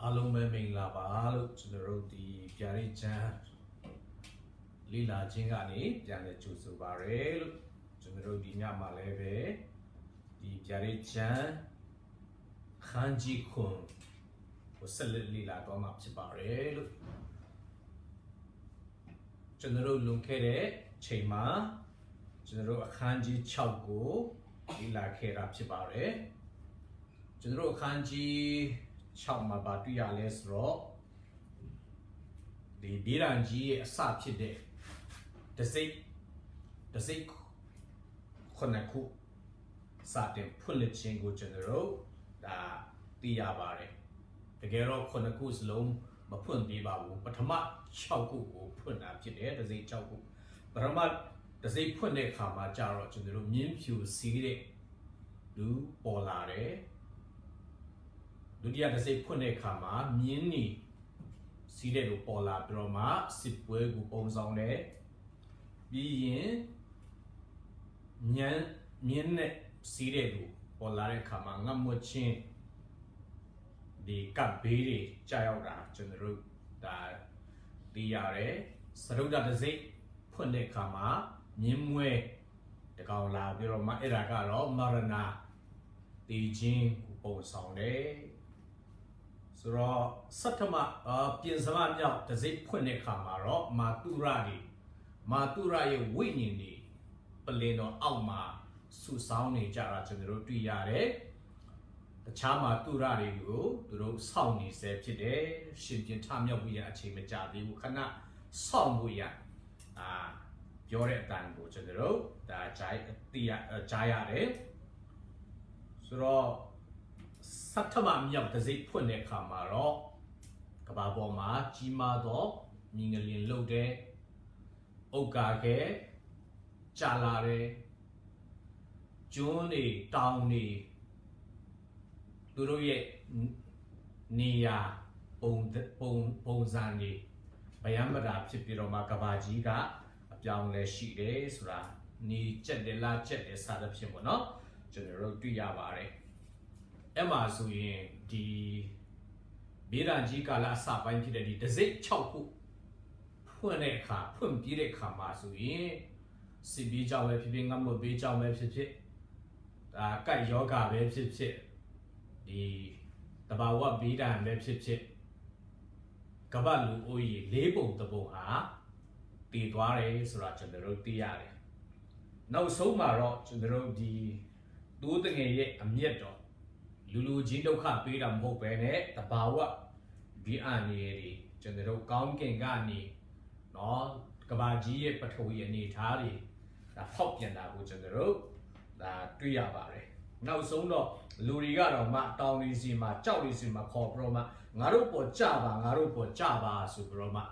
အားလုံးပဲမင်္ဂလာပါလို့ကျွန်တော်တို့ဒီဗျာဒိတ်ချမ်းလီလာချင်းကနေပြန်လည်ကြိုဆိုပါရစေလို့ကျွန်တော်တို့ဒီညမှာလည်းပဲဒီဗျာဒိတ်ချမ်းခန်းကြီးခွန်ကိုဆက်လက်လီလာတော့မှာဖြစ်ပါရစေလို့ကျွန်တော်တို့လွန်ခဲ့တဲ့ချိန်မှာကျွန်တော်တို့အခန်းကြီး6ကိုလီလာခဲ့တာဖြစ်ပါရစေကျွန်တော်တို့အခန်းကြီး6မှာပါတွေ့ရလဲဆိုတော့ဒီဗီရန်ကြီးရဲ့အစဖြစ်တဲ့တစိတ်ခုနှစ်ခုစတင်ဖွင့်လှစ်ခြင်းကိုကျွန်တော်တို့ဒါသိရပါတယ်တကယ်တော့ခုနှစ်ခုစလုံးမဖွင့်သေးပါဘူးပထမ6ခုကိုဖွင့်တာဖြစ်တယ်တစိတ်6ခုပထမတစိတ်ဖွင့်တဲ့အခါမှာကြတော့ကျွန်တော်တို့မြင်းဖြူစီးတဲ့လူပေါ်လာတယ်ဒုတိယတစ်စိတ်ဖွင့်တဲ့အခါမှာမြင်းနီစီးတဲ့လိုပေါ်လာပြီးတော့မှစစ်ပွဲကိုပုံဆောင်တယ်ပြီးရင်မြင်းနဲ့စီးတဲ့လိုပေါ်လာတဲ့အခါမှာငတ်မွတ်ချင်းဒီကပ်ဘေးတွေကြာရောက်တာကျွန်တော်တို့ဒါသိရတယ်စရုပ်တစ်စိတ်ဖွင့်တဲ့အခါမှာမြင်းမွဲတကောင်လာပြီးတော့မှအဲ့ဒါကတော့မရဏတေခြင်းကိုပုံဆောင်တယ်ဆိုတော့စတ္ထမပြင်စမမြောက်တစ်စိတ်ဖွင့်တဲ့အခါမှာတော့မာတုရရဲ့ဝိညာဉ်တွေပလင်တော်အောက်မှာဆူဆောင်းနေကြတာကျွန်တော်တို့တွေ့ရတယ်တခြားမာတုရတွေကိုသူတို့စောင့်နေစေဖြစ်တယ်ရှင်ပြန်ထမြောက်ဖို့ရအချိန်မကြာသေးဘူးခဏစောင့်ဖို့ရပြောတဲ့အတန်ကိုကျွန်တော်တို့ဒါကြားရတယ်ဆိုတော့စတ္ထမမြောက်တစ်စိတ်ဖွင့်တဲ့အခါမှာတော့ကဘာပေါ်မှာကြီးမားသောမြင်းငလျင်လှုပ်တယ်။အုတ်ကာခဲကြာလာတယ်။ကျွန်းတွေတောင်တွေသူတို့ရဲ့နေရာပုံစံတွေဗျမ်းမတာဖြစ်ပြီးတော့မှကဘာကြီးကအပြောင်းလဲရှိတယ်ဆိုတာနေကျက်တယ်လားကျက်တယ်စသဖြင့်ပေါ့နော်ကျွန်တော်တို့တွေ့ရပါတယ်။အဲ့မှာဆိုရင်ဒီဗေဒန်ကြီးကာလအစပိုင်းဖြစ်တဲ့ဒီတစ်စိတ်6ခုဖွင့်ပြီးတဲ့အခါမှာဆိုရင်စီဘီကြောင့်ပဲဖြစ်ဖြစ်ငတ်မွတ်ဘေးကြောင့်ပဲဖြစ်ဖြစ်ဒါကတ်ယောဂပဲဖြစ်ဖြစ်ဒီတဘာဝဗေဒန်ပဲဖြစ်ဖြစ်ကမ္ဘာလူအိုးကြီး၄ပုံတစ်ပုံဟာတည်သွားတယ်ဆိုတာကျွန်တော်တို့သိရတယ်နောက်ဆုံးမှာတော့ကျွန်တော်တို့ဒီတိုးတငယ်ရဲ့အမျက်တော်လူချင်းဒုက္ခပေးတာမဟုတ်ပဲနဲ့တဘာဝဒီအန်ရီတွေကျွန်တော်တို့ကောင်းကင်ကနေနော်ကဘာကြီးရဲ့ပထဝီအနေထားတွေဒါဖောက်ပြန်တာကိုကျွန်တော်တို့ဒါတွေ့ရပါတယ်နောက်ဆုံးတော့လူတွေကတော့မှတောင်ရီစီမှာကြောက်ရီစီမှာခေါ်ပြီးတော့မှငါတို့ပေါ်ကြပါဆိုပြီးတော့မှ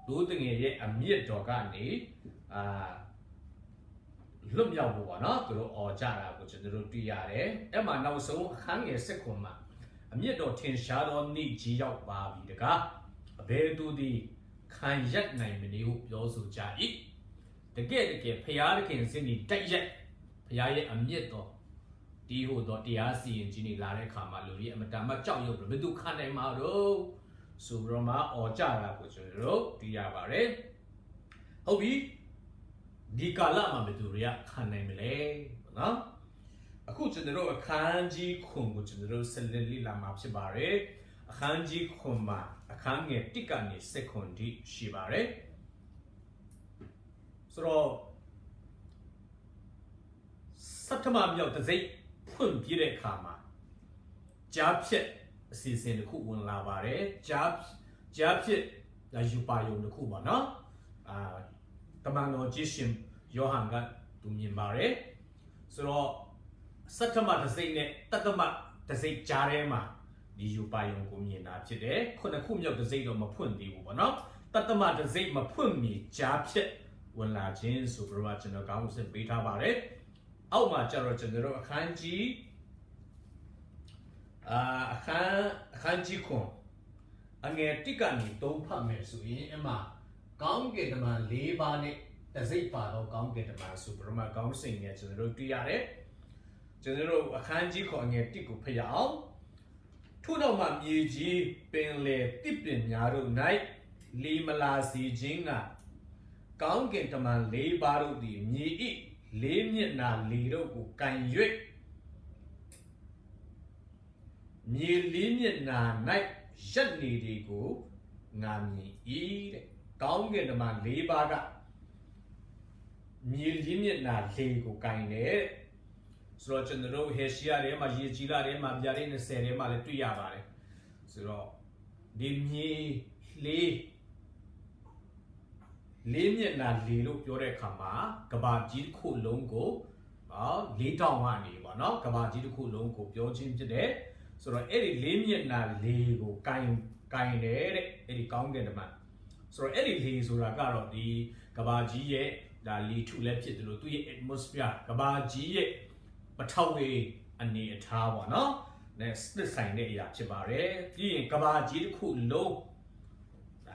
ဒိုးတငယ်ရဲ့အမြင့်တော်ကနေလွတ်မြောက်ဖို့ပါနော်သူတို့အော်ကြတာကိုကျွန်တော်တို့တွေ့ရတယ်အဲ့မှာနောက်ဆုံးအခန်းငယ်7ခွန်မှာအမြင့်တော်ထင်ရှားသောနေ့ကြီးရောက်ပါပြီတကားအဘယ်သူသည်ခံရက်နိုင်မနည်းဟုပြောဆိုကြ၏တကယ်ဖျားသခင်စင်ဒီတိုက်ရက်ဖျားရဲ့အမြင့်တော်ဒီဟိုတော့တရားစီရင်ခြင်းတွေလာတဲ့အခါမှာလူတွေအမတန်မှကြောက်ရွံ့ပြီးဘယ်သူခံနိုင်မှာတော့ဆိုပြီးတော့မှအော်ကြတာကိုကျွန်တော်တို့တွေ့ရပါတယ်ဟုတ်ပြီဒီကာလမှာဘယ်သူတွေကခံနိုင်မလဲနော်အခုကျွန်တော်တို့အခန်းကြီးခွန်ကိုကျွန်တော်တို့ဆက်လက်လေ့လာမှာဖြစ်ပါတယ်အခန်းကြီးခွန်မှာအခန်းငယ်1ကနေ7ခွန်ထိရှိပါတယ်ဆိုတော့စတ္ထမမြောက်တစ်စိတ်ဖွင့်ပြတဲ့အခါမှာကြားဖြတ်အစီအစဉ်တစ်ခုဝင်လာပါတယ်ကြားဖြတ်ယူပါယုံတစ်ခုပါနော်တမန်တော်ကြီးရှင်ယောဟန်ကသူမြင်ပါတယ်ဆိုတော့စတ္ထမတစ်စိတ်နဲ့တတ္တမတစ်စိတ်ကြားထဲမှာဒီယူပါယုံကိုမြင်တာဖြစ်တယ်ခုနှစ်ခုမြောက်တစ်စိတ်တော့မဖွင့်သေးဘူးပေါ့နော်တတ္တမတစ်စိတ်မဖွင့်မီကြားဖြတ်ဝင်လာခြင်းဆိုပြီးတော့ကျွန်တော်ကောင်းစင်ပေးထားပါတယ်အောက်မှာကျတော့ကျွန်တော်တို့အခန်းကြီးခွန်အငယ်1ကနေ3ဖတ်မယ်ဆိုရင်အမှကောင်းကင်တမန်4ပါးနဲ့တစ်စိတ်ပါတော့ကောင်းကင်တမန်ဆိုပြီးတော့ကောင်းစင်နဲ့ကျွန်တော်တို့တွေ့ရတယ်ကျွန်တော်တို့အခန်းကြီးခွန်အငယ်1ကိုဖတ်ရအောင်ထ ထို့နောက်မှမြေကြီးပင်လေတစ်ပင်များတို့၌လီမလာစီခြင်းကကောင်းကင်တမန်၄ပါးတို့သည်မြေဤလေးမျက်နှာလီတို့ကိုကန်၍မြေလေးမျက်နှာ၌ရက်နေသည်ကိုငါမြင်၏တဲ့ကောင်းကင်တမန်၄ပါးကမြေလေးမျက်နှာလေကိုကန်တယ်ဆိုတော့ကျွန်တော်တို့ဟေရှိယာထဲမှာရေကြီးလာထဲမှာပြားလေး20ထဲမှာလည်းတွေ့ရပါတယ်ဆိုတော့ဒီမြေလေးမျက်နှာလေလို့ပြောတဲ့အခါမှာကဘာကြီးတစ်ခုလုံးကို၄တောင်ကနေပေါ့နော်ကဘာကြီးတစ်ခုလုံးကိုပြောချင်းဖြစ်တယ်ဆိုတော့အဲ့ဒီ၄မျက်နှာလေကိုကန်တယ်တဲ့အဲ့ဒီကောင်းကင်တမန်ဆိုတော့အဲ့ဒီလေဆိုတာကတော့ဒီကဘာကြီးရဲ့ဒါလီထုလည်းဖြစ်တယ်လို့သူရဲ့ atmosphere ကဘာကြီးရဲ့ပထဝီအနေအထားပေါ့နော်နဲ့စစ်ဆိုင်တဲ့အရာဖြစ်ပါတယ်ပြီးရင်ကဘာကြီးတစ်ခုလုံး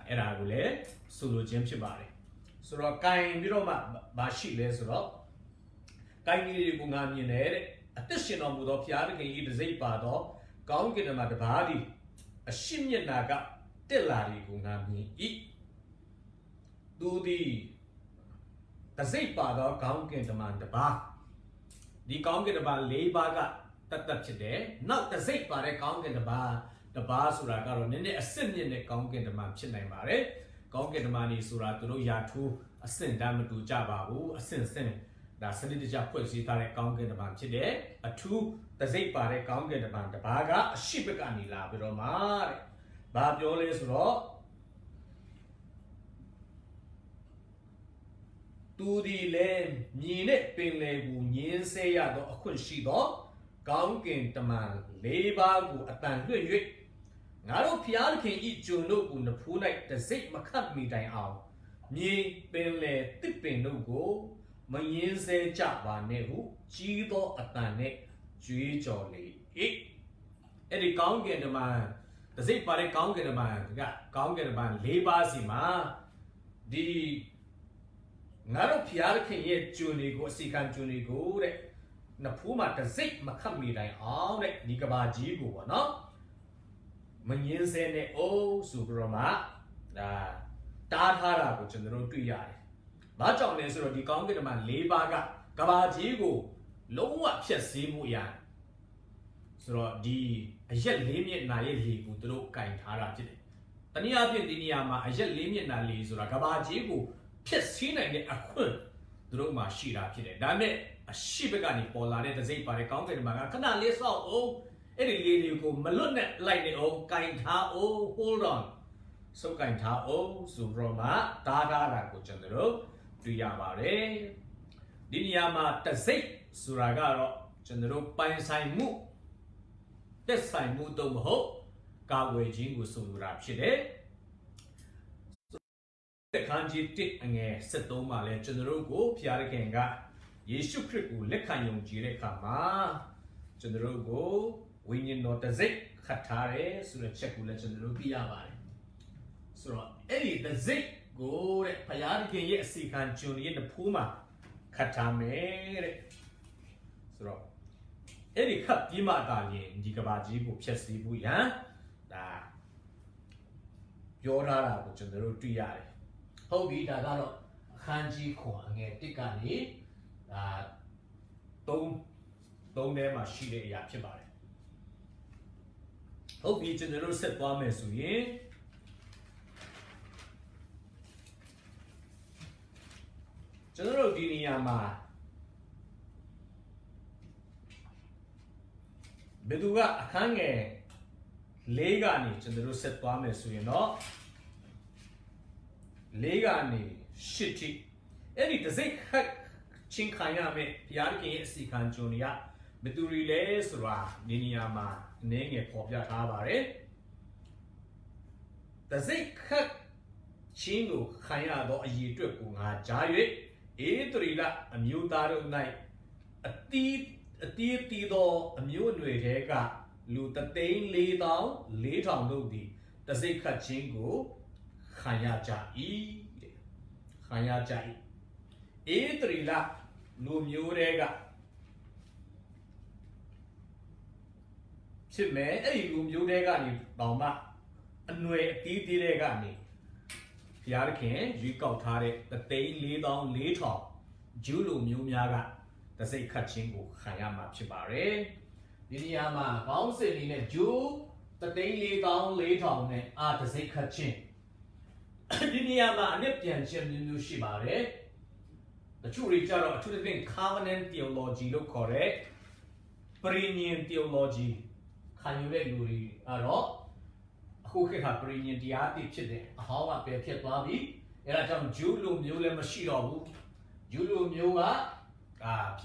အဲ့ဒါကိုလည်းဆိုလိုခြင်းဖြစ်ပါတယ်ဆိုတော့ကင်ပြီးတော့မှမရှိလဲဆိုတော့ကင်ကြီးတွေကိုငါမြင်တယ်တဲ့အသက်ရှင်တော်မူသောဘုရားသခင်ကြီးတစိမ့်ပါတော့ကောင်းကင်မှာတပါးသည်အရှိမျက်နာကတက်လာသည်ကိုငါမြင်၏သူသည်တစိမ့်ပါတော့ကောင်းကင်မှာတပါးဒီကောင်းကင်တပါး၄ပါးကတတ်ဖြစ်တယ်နောက်တစိမ့်ပါတဲ့ကောင်းကင်တပါးဆိုတာကတော့နည်းနည်းအစစ်မြင့်တဲ့ကောင်းကင်တမန်ဖြစ်နိုင်ပါတယ်ကောင်းကင်တမန်ကြီးဆိုတာသူတို့ယာထူးအဆင့်တန်းမတူကြပါဘူးအဆင့်ဒါစနစ်တကျဖွဲ့စည်းထားတဲ့ကောင်းကင်တမန်ဖြစ်တယ်အထူးတစိမ့်ပါတဲ့ကောင်းကင်တမန်တပါးကအရှိဘက်ကနေလာပြီးတော့မှတဲ့ဘာပြောလဲဆိုတော့သူဒီလေမြင်နဲ့ပင်လေကိုညင်းဆဲရတော့အခွင့်ရှိတော့ကောင်းကင်တမန်၄ပါးကိုအတန်လွှင့်၍ငါတို့ဖျားသခင်ဤကျွန်တို့ကိုနဖူး၌တစိမ့်မခတ်မိတိုင်အောင်မြေပင်လေတစ်ပင်တို့ကိုမငင်းဆဲကြပါနဲ့ဟုကြီးသောအတန်နဲ့ကြွေးကြော်လေ၏အဲ့ဒီကောင်းကင်တမန်တစိမ့်ပါတဲ့ကောင်းကင်တမန်ကကောင်းကင်တမန်၄ပါးစီမှာဒီငါတို့ဖျားသခင်ရဲ့ကျွန်တွေကိုအစီကံကျွန်တွေကိုတဲ့နဖူးမှာတစိမ့်မခတ်မိတိုင်အောင်တဲ့ဒီကဘာကြီးကိုပေါ့နော်မငင်းစဲနဲ့အိုးဆိုပြီးတော့မှဒါတားထားတာကိုကျွန်တော်တို့တွေ့ရတယ်။ဘာကြောင့်လဲဆိုတော့ဒီကောင်းကင်တမန်၄ပါးကကဘာကြီးကိုလုံးဝဖျက်ဆီးမှုရဆိုတော့ဒီအရက်၄မျက်နှာရဲ့လေကိုသူတို့ကင်ထားတာဖြစ်တယ်။တနည်းအားဖြင့်ဒီနေရာမှာအရက်၄မျက်နှာလေဆိုတာကဘာကြီးကိုဖျက်ဆီးနိုင်တဲ့အခွင့်သူတို့မှာရှိတာဖြစ်တယ်။ဒါပေမဲ့အရှိဘက်ကနေပေါ်လာတဲ့တစိမ့်ပါတဲ့ကောင်းကင်တမန်ကခဏလေးစောက်အောင်အဲ့ဒီလေတွေကိုမလွတ်နဲ့လိုက်နေအောင်ကင်ထားအောင် hold on စုပ်ကင်ထားအောင်ဆိုတော့မှတားထားတာကိုကျွန်တော်တို့တွေ့ရပါတယ်ဒီနေရာမှာတစိမ့်ဆိုတာကတော့ကျွန်တော်တို့ပိုင်ဆိုင်မှုတက်ဆိုင်မှုတော့မဟုတ်ကာဝယ်ခြင်းကိုဆိုလိုတာဖြစ်တယ်ခန်းကြီး1အငယ်73မှာလဲကျွန်တော်တို့ကိုဖျားရခင်ကယေရှုခရစ်ကိုလက်ခံယုံကြည်တဲ့အခါမှာကျွန်တော်တို့ကိုဝိညာဉ်တော်တစိမ့်ခတ်ထားတယ်ဆိုတဲ့ချက်ကိုလည်းကျွန်တော်တို့သိရပါတယ်ဆိုတော့အဲ့ဒီတစိမ့်ကိုတဲ့ဖျားသခင်ရဲ့အစီခံကျွန်ရဲ့နဖူးမှာခတ်ထားမယ်တဲ့ဆိုတော့အဲ့ဒီခတ်ပြီးမှတာရင်ဒီကဘာကြီးကိုဖျက်ဆီးဖို့ရန်ဒါပြောထားတာကိုကျွန်တော်တို့တွေ့ရတယ်ဟုတ်ပြီဒါကတော့အခန်းကြီးခွန်အငယ်1ကနေဒါ3ထဲမှာရှိတဲ့အရာဖြစ်ပါတယ်ဟုတ်ပြီကျွန်တော်တို့ဆက်သွားမယ်ဆိုရင်ကျွန်တော်တို့ဒီနေရာမှာဘယ်သူကအခန်းငယ်၄ကနေကျွန်တော်တို့ဆက်သွားမယ်ဆိုရင်တော့၄ကနေ၈ထိအဲ့ဒီတစိမ့်ခတ်ချင်းခံရမယ်ဘုရားသခင်ရဲ့အစီခံကျွန်တွေကဘယ်သူတွေလဲဆိုတာဒီနေရာမှာအနေငယ်ပေါ်ပြထားပါတယ်တစိမ့်ခတ်ချင်းကိုခံရသောအရေးအတွက်ကိုငါကြား၍ဧတရီလအမျိုးသားတို့၌အတီးသောအမျိုးအနွယ်တွေကလူ3,400,000တို့သည်တစိမ့်ခတ်ချင်းကိုခံရကြ၏တဲ့ခံရကြ၏ဧတရီလလူမျိုးတွေက ဖြစ်မယ်အဲ့ဒီလူမျိုးတွေကနေတော့မှအနွယ်အတီးတီးတွေကနေဘုရားသခင်ရွေးကောက်ထားတဲ့3,400,000ဂျူးလူမျိုးများကတစိတ်ခတ်ခြင်းကိုခံရမှာဖြစ်ပါတယ်ဒီနေရာမှာခေါင်းစဉ်အနေနဲ့ဂျူး3,400,000နဲ့တစိတ်ခတ်ခြင်းဒီနေရာမှာအနည်းပြန်ခြင်းမျိုးရှိပါတယ်တချို့တွေကြတော့အထူးသဖြင့် covenant theology လို့ခေါ်တဲ့ပရိညင် theology ခံယူတဲ့လူတွေကတော့အခုခေတ်ကပရိညင်တရားတိဖြစ်တယ်အဟောင်းကပယ်ဖြစ်သွားပြီအဲဒါကြောင့်ဂျူးလူမျိုးလည်းမရှိတော့ဘူးဂျူးလူမျိုးကဘု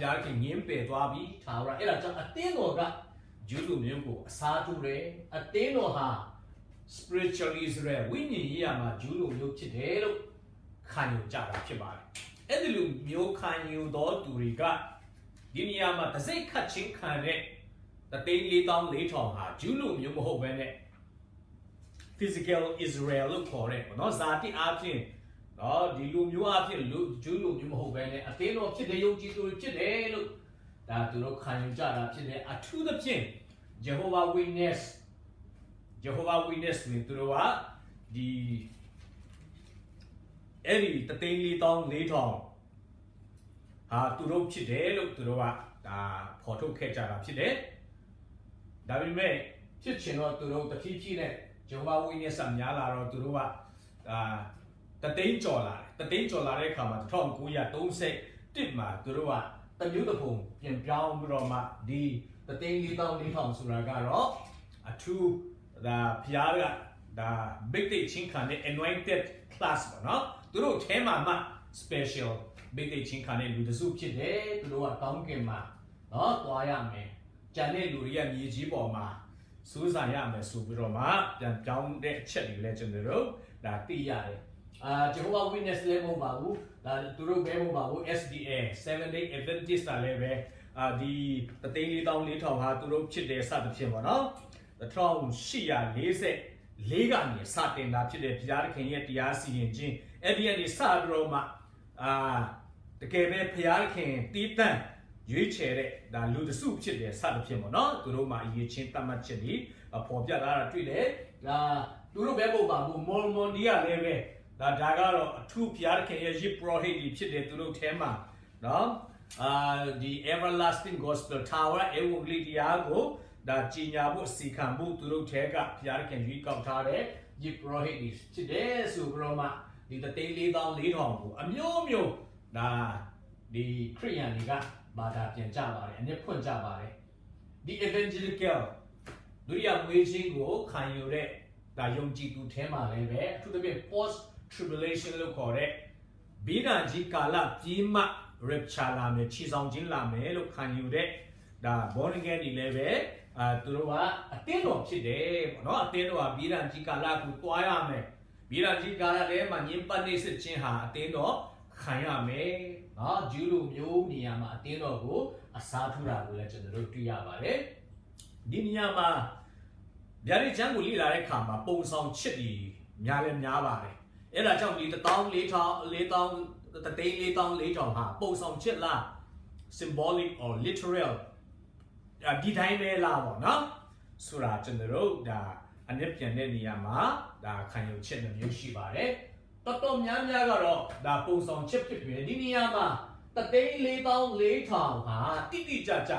ရားခင်ငင်းပယ်သွားပြီထာဝရအဲဒါကြောင့်အသင်းတော်ကဂျူးလူမျိုးကိုအစားထိုးတယ်အသင်းတော်ဟာ spiritual Israel ဝိညာဉ်ရေးရာမှာဂျူးလူမျိုးဖြစ်တယ်လို့ခံယူကြတာဖြစ်ပါတယ်အဲ့ဒီလူမျိုးခံယူတော်သူတွေကဒီနေရာမှာတစိတ်ခတ်ချင်းခံတဲ့3,400,000ဟာဂျူးလူမျိုးမဟုတ်ဘဲနဲ့ physical Israel လို့ခေါ်တဲ့เนาะဇာတိအဖြစ်เนาะဒီလူမျိုးအဖြစ်ဂျူးလူမျိုးမဟုတ်ဘဲနဲ့အသင်းတော်ဖြစ်တဲ့ယုံကြည်သူတွေဖြစ်တယ်လို့ဒါသူတို့ခံယူကြတာဖြစ်တယ်အထူးသဖြင့် Jehovah Witness တွေသူတို့ကဒီအဲ့ဒီ3,400,000ဟာသူတို့ဖြစ်တယ်လို့သူတို့ကဒါဖော်ထုတ်ခဲ့ကြတာဖြစ်တယ်ဒါပေမဲ့ဖြစ်ချင်တော့သူတို့တဖြည်းဖြည်းနဲ့ Jehovah Witness များလာတော့သူတို့ကတသိန်းကျော်လာတဲ့အခါမှာ1931မှာသူတို့ကတမျိုးတစ်ပုံပြန်ပြောင်းပြီးတော့မှဒီ3,400,000ဆိုတာကတော့အထူးဒါဖျားကဒါ big day ချင်းခံတဲ့ anointed class ပေါ့နော်သူတို့အဲမှာမှ special big day ချင်းခံတဲ့လူတစုဖြစ်တယ်သူတို့ကကောင်းကင်မှာနော်သွားရမယ်ကြံတဲ့လူတွေကမြေကြီးပေါ်မှာစူးစမ်းရမယ်ဆိုပြီးတော့မှပြန်ပြောင်းတဲ့အချက်တွေလည်းကျွန်တော်တို့ဒါသိရတယ်Jehovah Witness လည်းမဟုတ်ပါဘူးဒါသူတို့ပဲမဟုတ်ပါဘူး SDA 7-day Adventist လည်းပဲဒီ3,400,000ဟာသူတို့ဖြစ်တယ်စသဖြင့်ပေါ့နော်1844ကနေစတင်တာဖြစ်တဲ့ဘုရားသခင်ရဲ့တရားစီရင်ခြင်းအဲ့ဒီကနေစပြီးတော့မှတကယ်ပဲဘုရားသခင်တီးတန့်ရွေးချယ်တဲ့ဒါလူတစုဖြစ်တယ်စသဖြင့်ပေါ့နော်သူတို့မှာအရေးချင်းတတ်မှတ်ချက်တွေပေါ်ပြလာတာတွေ့တယ်ဒါသူတို့ပဲမဟုတ်ပါဘူးမော်မွန်ဒီကလည်းပဲဒါကတော့အထူးဘုရားသခင်ရဲ့ယစ်ပရောဟိတ်တွေဖြစ်တယ်သူတို့ထဲမှာနော်ဒီ everlasting gospel tower ဧဝံဂေလိတရားကိုဒါကြီးညာဖို့စီခံဖို့သူတို့ထဲကဘုရားသခင်ရွေးကောက်ထားတဲ့ယစ်ပရောဟိတ်တွေဖြစ်တယ်ဆိုပြီးတော့မှဒီ3,400,000ကိုအမျိုးမျိုးဒါဒီခရိယန်တွေကဘာသာပြန်ကြပါတယ်အနည်းဖွင့်ကြပါတယ်ဒီ evangelical ဒုတိယမွေးခြင်းကိုခံယူတဲ့ဒါယုံကြည်သူထဲမှာလည်းပဲအထူးသဖြင့် post tribulation လို့ခေါ်တဲ့ဘိဒာကြီးကာလပြီးမှ rapture လာမယ်ခြေဆောင်ခြင်းလာမယ်လို့ခံယူတဲ့ဒါ born again တွေလည်းပဲသူတို့ကအတင်းတော်ဖြစ်တယ်ပေါ့နော်အတင်းတော်ကဘိဒာကြီးကာလကိုတွားရမယ်ဘိဒာကြီးကာလထဲမှာညင်ပတ်နေစစ်ခြင်းဟာအတင်းတော်ခံရမယ်နော်ဂျူးလူမျိုးနေရာမှာအတင်းတော်ကိုအစားထိုးတာကိုလည်းကျွန်တော်တို့တွေ့ရပါတယ်ဒီနေရာမှာဗျာဒိတ်ချမ်းကိုလေ့လာတဲ့အခါမှာပုံဆောင်ချစ်ပြီးများလည်းများပါတယ်အဲ့ဒါကြောင့်ဒီ3,400,000ဟာပုံဆောင်ချစ်လား symbolic or literal ဒီတိုင်းပဲလားပေါ့နော်ဆိုတာကျွန်တော်တို့ဒါအနည်းပြန်တဲ့နေရာမှာဒါခံယူချက်မျိုးရှိပါတယ်တော်များများကတော့ဒါပုံဆောင်ချစ်ဖြစ်ပြီးဒီနေရာမှာ3,400,000ဟာတိတိကျကျ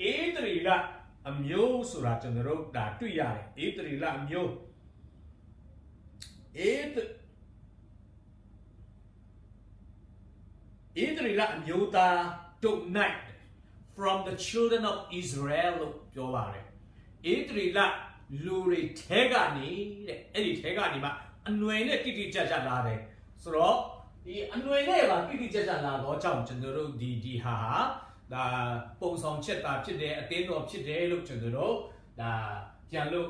ဧတရီကအမျိုးဆိုတာကျွန်တော်တို့ဒါတွေ့ရတယ်ဧတရီလအမျိုးဧတရီလအမျိုးသားတို့ night from the children of Israel လို့ပြောပါတယ်ဧတရီလလူတွေထဲကနေတဲ့အဲ့ဒီထဲကနေမှအနွယ်နဲ့တိတိကျကျလာတယ်ဆိုတော့ဒီအနွယ်နဲ့ပါတိတိကျကျလာတော့ကြောင့်ကျွန်တော်တို့ဒီဟာဒါပုံဆောင်ချက်တာဖြစ်တယ်အတင်းတော်ဖြစ်တယ်လို့ကျွန်တော်တို့ဒါပြန်လို့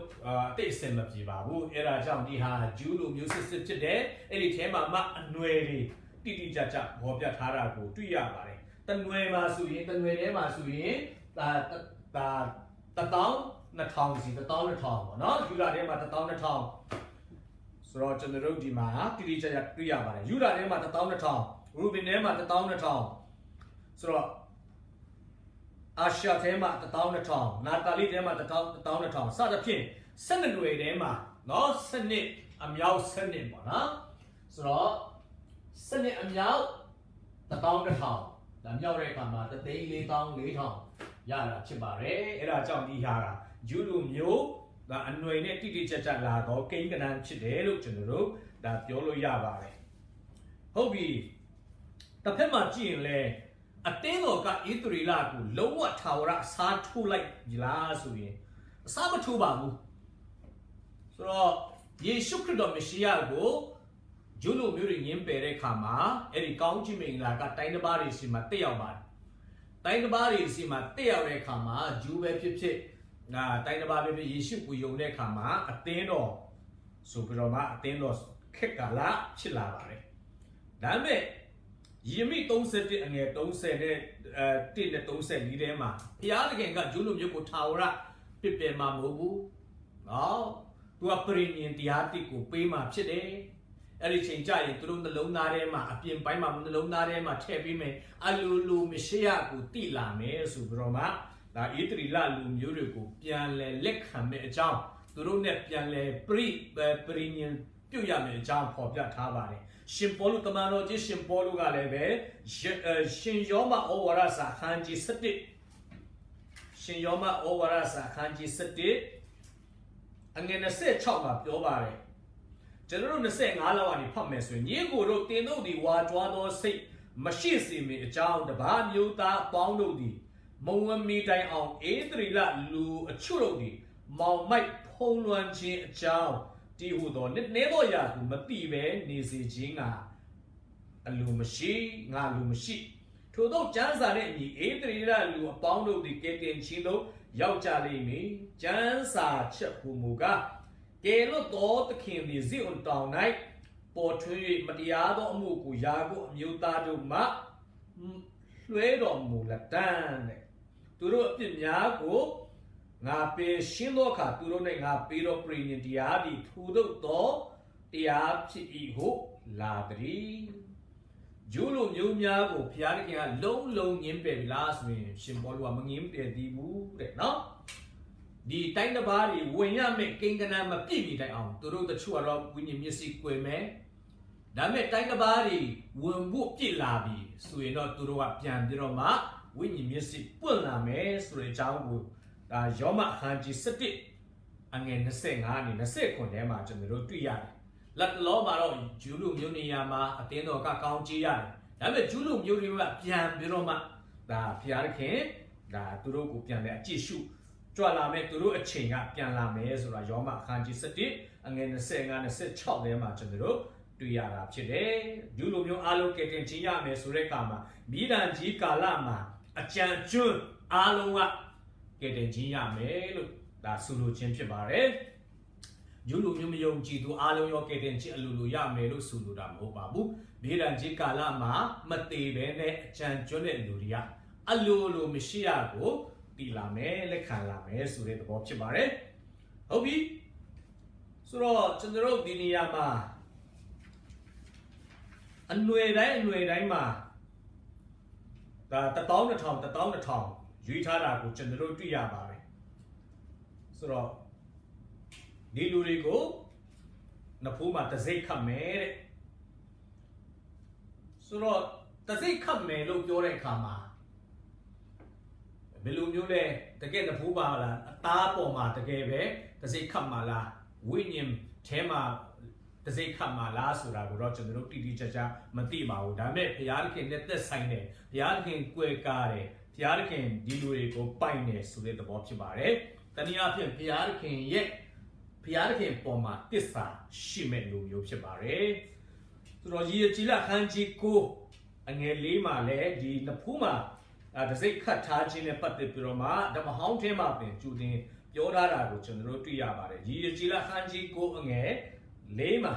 တိတ်စင်မပြေပါဘူးအဲ့ဒါကြောင့်ဒီဟာဂျူးလူမျိုးစစ်ဖြစ်တယ်အဲ့ဒီထဲမှာမှအနွယ်တွေတိတိကျကျပေါ်ပြထားတာကိုတွေ့ရပါတယ်တနွယ်မှာဆိုရင်တနွယ်ထဲမှာဆိုရင်ဒါ1,200စီ1,200ပေါ့နော်ယူလာထဲမှာ1,200ဆိုတော့ကျွန်တော်တို့ဒီမှာတိတိကျကျတွေ့ရပါတယ်ယူလာထဲမှာ1,200ရူဘင်ထဲမှာ1,200ဆိုတော့ အာရှထဲမှာ12000နာတာလီထဲမှာ12000စသဖြင့်12တွေထဲမှာနော်စနစ်အမြောက်စနစ်ပေါ့နော်ဆိုတော့စနစ်အမြောက်11000ဒါမြောက်တဲ့အခါမှာ3,44000ရတာဖြစ်ပါတယ်အဲ့ဒါကြောင့်ဒီဟာကဂျူလူမျိုးဒါအနွယ်နဲ့တိတိကျကျလာတော့ကိန်းကနန်းဖြစ်တယ်လို့ကျွန်တော်တို့ဒါပြောလို့ရပါတယ်ဟုတ်ပြီတစ်ဖက်မှာကြည့်ရင်လေအတင်းတော်ကဣသရေလကိုလုံးဝထာဝရအစားထိုးလိုက်ပြီလားဆိုရင်အစားမထိုးပါဘူးဆိုတော့ယေရှုခရစ်တော်မရှိယကိုဂျူးလူမျိုးတွေညင်းပယ်တဲ့အခါမှာအဲ့ဒီကောင်းချီးမင်္ဂလာကတိုင်းတစ်ပါးတွေစီမှာတက်ရောက်ပါတယ်တိုင်းတစ်ပါးတွေစီမှာတက်ရောက်တဲ့အခါမှာဂျူးပဲဖြစ်ဖြစ်တိုင်းတစ်ပါးပဲဖြစ်ယေရှုကိုယုံတဲ့အခါမှာအသင်းတော်ဆိုပြီးတော့မှအသင်းတော်ခက်ကလာဖြစ်လာပါတယ်ဒါပေမဲ့ယေမိ31အငယ်30နဲ့1နဲ့34ထဲမှာဘုရားသခင်ကဂျူးလူမျိုးကိုထာဝရပြစ်ပယ်မှာမဟုတ်ဘူးနော်သူကပရိညင်တရားတိကိုပေးမှာဖြစ်တယ်အဲ့ဒီချိန်ကျရင်သူတို့နှလုံးသားထဲမှာအပြင်ပိုင်းမှာနှလုံးသားထဲမှာထည့်ပေးမယ်အလိုလိုမရှိယကိုတိလာမယ်ဆိုပြီးတော့မှဒါဣသရေလလူမျိုးတွေကိုပြန်လဲလက်ခံမဲ့အကြောင်းသူတို့နဲ့ပြန်လဲပရိညင်ပြုတ်ရမယ်အကြောင်းဖော်ပြထားပါတယ်ရှင်ပေါလုတမန်တော်ကြီးရှင်ပေါလုကလည်းပဲရှင်ယောမဩဝါဒစာခန်းကြီး7ရှင်ယောမဩဝါဒစာခန်းကြီး7အငယ်26မှာပြောပါတယ်ကျွန်တော်တို့25လောက်ကနေဖတ်မယ်ဆိုရင်ညီကိုတို့တင်တို့ဒီဝါကြွားသောစိတ်မရှိစေမီအကြောင်းတပါးမျိုးသားအပေါင်းတို့သည်မုံဝမီတိုင်အောင်ဧသရီလလူအချို့တို့သည်မောင်မိုက်ဖုံးလွှမ်းခြင်းအကြောင်းဒီဟုသောနေသောရာကိုမတိပဲနေစေခြင်းကအလိုမရှိငါလိုမရှိထို့သောကျမ်းစာနှင့်အညီဧသရီလလူအပေါင်းတို့သည်ကဲတင်ခြင်းသို့ရောက်ကြလိမ့်မည်ကျမ်းစာချက်ဟူမူကားကဲလို့တော်သခင်သည်ဇိအွန်တောင်၌ပေါ်ထွန်း၍မတရားသောအမှုကိုယာကုပ်အမျိုးသားတို့မှလွှဲတော်မူလက်တန်းတဲ့သူတို့အပြစ်များကိုငါပယ်ရှင်းသောအခါသူတို့၌ငါပေးတော်ပြည်ညင်တရားသည်ထိုသို့သောတရားဖြစ်၏ဟုလာသည်ဂျူးလူမျိုးများကိုဘုရားသခင်ကလုံးလုံးငင်းပယ်ပြီလားဆိုရင်ရှင်ပေါလုကမငင်းပယ်သေးဘူးတဲ့နော်ဒီတိုင်းတစ်ပါးတွေဝင်ရမယ့်ကိန်းကနန်းမပြည့်မီတိုင်အောင်သူတို့တချို့ကတော့ဝိညာဉ်မျက်စိကွယ်မယ်ဒါပေမဲ့တိုင်းတစ်ပါးတွေဝင်ဖို့ပြည့်လာပြီဆိုရင်တော့သူတို့ကပြန်ပြီးတော့မှဝိညာဉ်မျက်စိပွင့်လာမယ်ဆိုတဲ့အကြောင်းကိုဒါယောမအခန်းကြီး7အငယ်25နဲ့29ထဲမှာကျွန်တော်တို့တွေ့ရတယ်လက်တလောမှာတော့ဂျူးလူမျိုးနေရာမှာအတင်းတော်ကကောင်းကြီးရတယ်ဒါပေမဲ့ဂျူးလူမျိုးတွေကပြန်ပြီးတော့မှဒါဘုရားသခင်ဒါသူတို့ကိုပြန်လဲအကြည့်ရှုကြွလာမယ်သူတို့အချိန်ကပြန်လာမယ်ဆိုတာယောမအခန်းကြီး7အငယ်25 26ထဲမှာကျွန်တော်တို့တွေ့ရတာဖြစ်တယ်ဂျူးလူမျိုးအားလုံးကဲတင်ချင်းရမယ်ဆိုတဲ့အခါမှာမိဒန်ကြီးကာလမှာအကြံကျွန်းအားလုံးကကဲတင်ချင်းရမယ်လို့ဒါဆိုလိုခြင်းဖြစ်ပါတယ်ဂျူးလူမျိုးမယုံကြည်သူအားလုံးရောကဲတင်ချင်းအလိုလိုရမယ်လို့ဆိုလိုတာမဟုတ်ပါဘူးမိဒန်ကြီးကာလမှာမသေးဘဲနဲ့အကြံကျွန်းတဲ့လူတွေကအလိုလိုမရှိရကိုတည်လာမယ်လက်ခံလာမယ်ဆိုတဲ့သဘောဖြစ်ပါတယ်ဟုတ်ပြီဆိုတော့ကျွန်တော်တို့ဒီနေရာမှာအနွယ်တိုင်းမှာဒါ1,200ရွေးထားတာကိုကျွန်တော်တို့တွေ့ရပါတယ်ဆိုတော့ဒီလူတွေကိုနဖူးမှာတစိမ့်ခတ်မယ်တဲ့ဆိုတော့တစိမ့်ခတ်မယ်လို့ပြောတဲ့အခါမှာဘယ်လိုမျိုးလဲတကယ်နဖူးပါလားအသားပေါ်မှာတကယ်ပဲတစိမ့်ခတ်မှာလားဝိညာဉ်ထဲမှာတစိမ့်ခတ်မှာလားဆိုတာကိုတော့ကျွန်တော်တို့တိတိကျကျမသိပါဘူးဒါပေမဲ့ဘုရားသခင်နဲ့သက်ဆိုင်တယ်ဘုရားသခင်ကြွယ်ကားတယ်ဘုရားသခင်ဒီလူတွေကိုပိုင်တယ်ဆိုတဲ့သဘောဖြစ်ပါတယ်တနည်းအားဖြင့်ဘုရားသခင်ပေါ်မှာတစ္ဆာရှိမဲ့လူမျိုးဖြစ်ပါတယ်ဆိုတော့ယေကြည်လခန်းကြီး9အငယ်4မှာလည်းဒီနဖူးမှာတစိမ့်ခတ်ထားခြင်းနဲ့ပတ်သက်ပြီးတော့မှဓမ္မဟောင်းထဲမှာပြင်ကျူတင်ပြောထားတာကိုကျွန်တော်တို့တွေ့ရပါတယ်ယေကြည်လခန်းကြီး9အငယ်4မှာ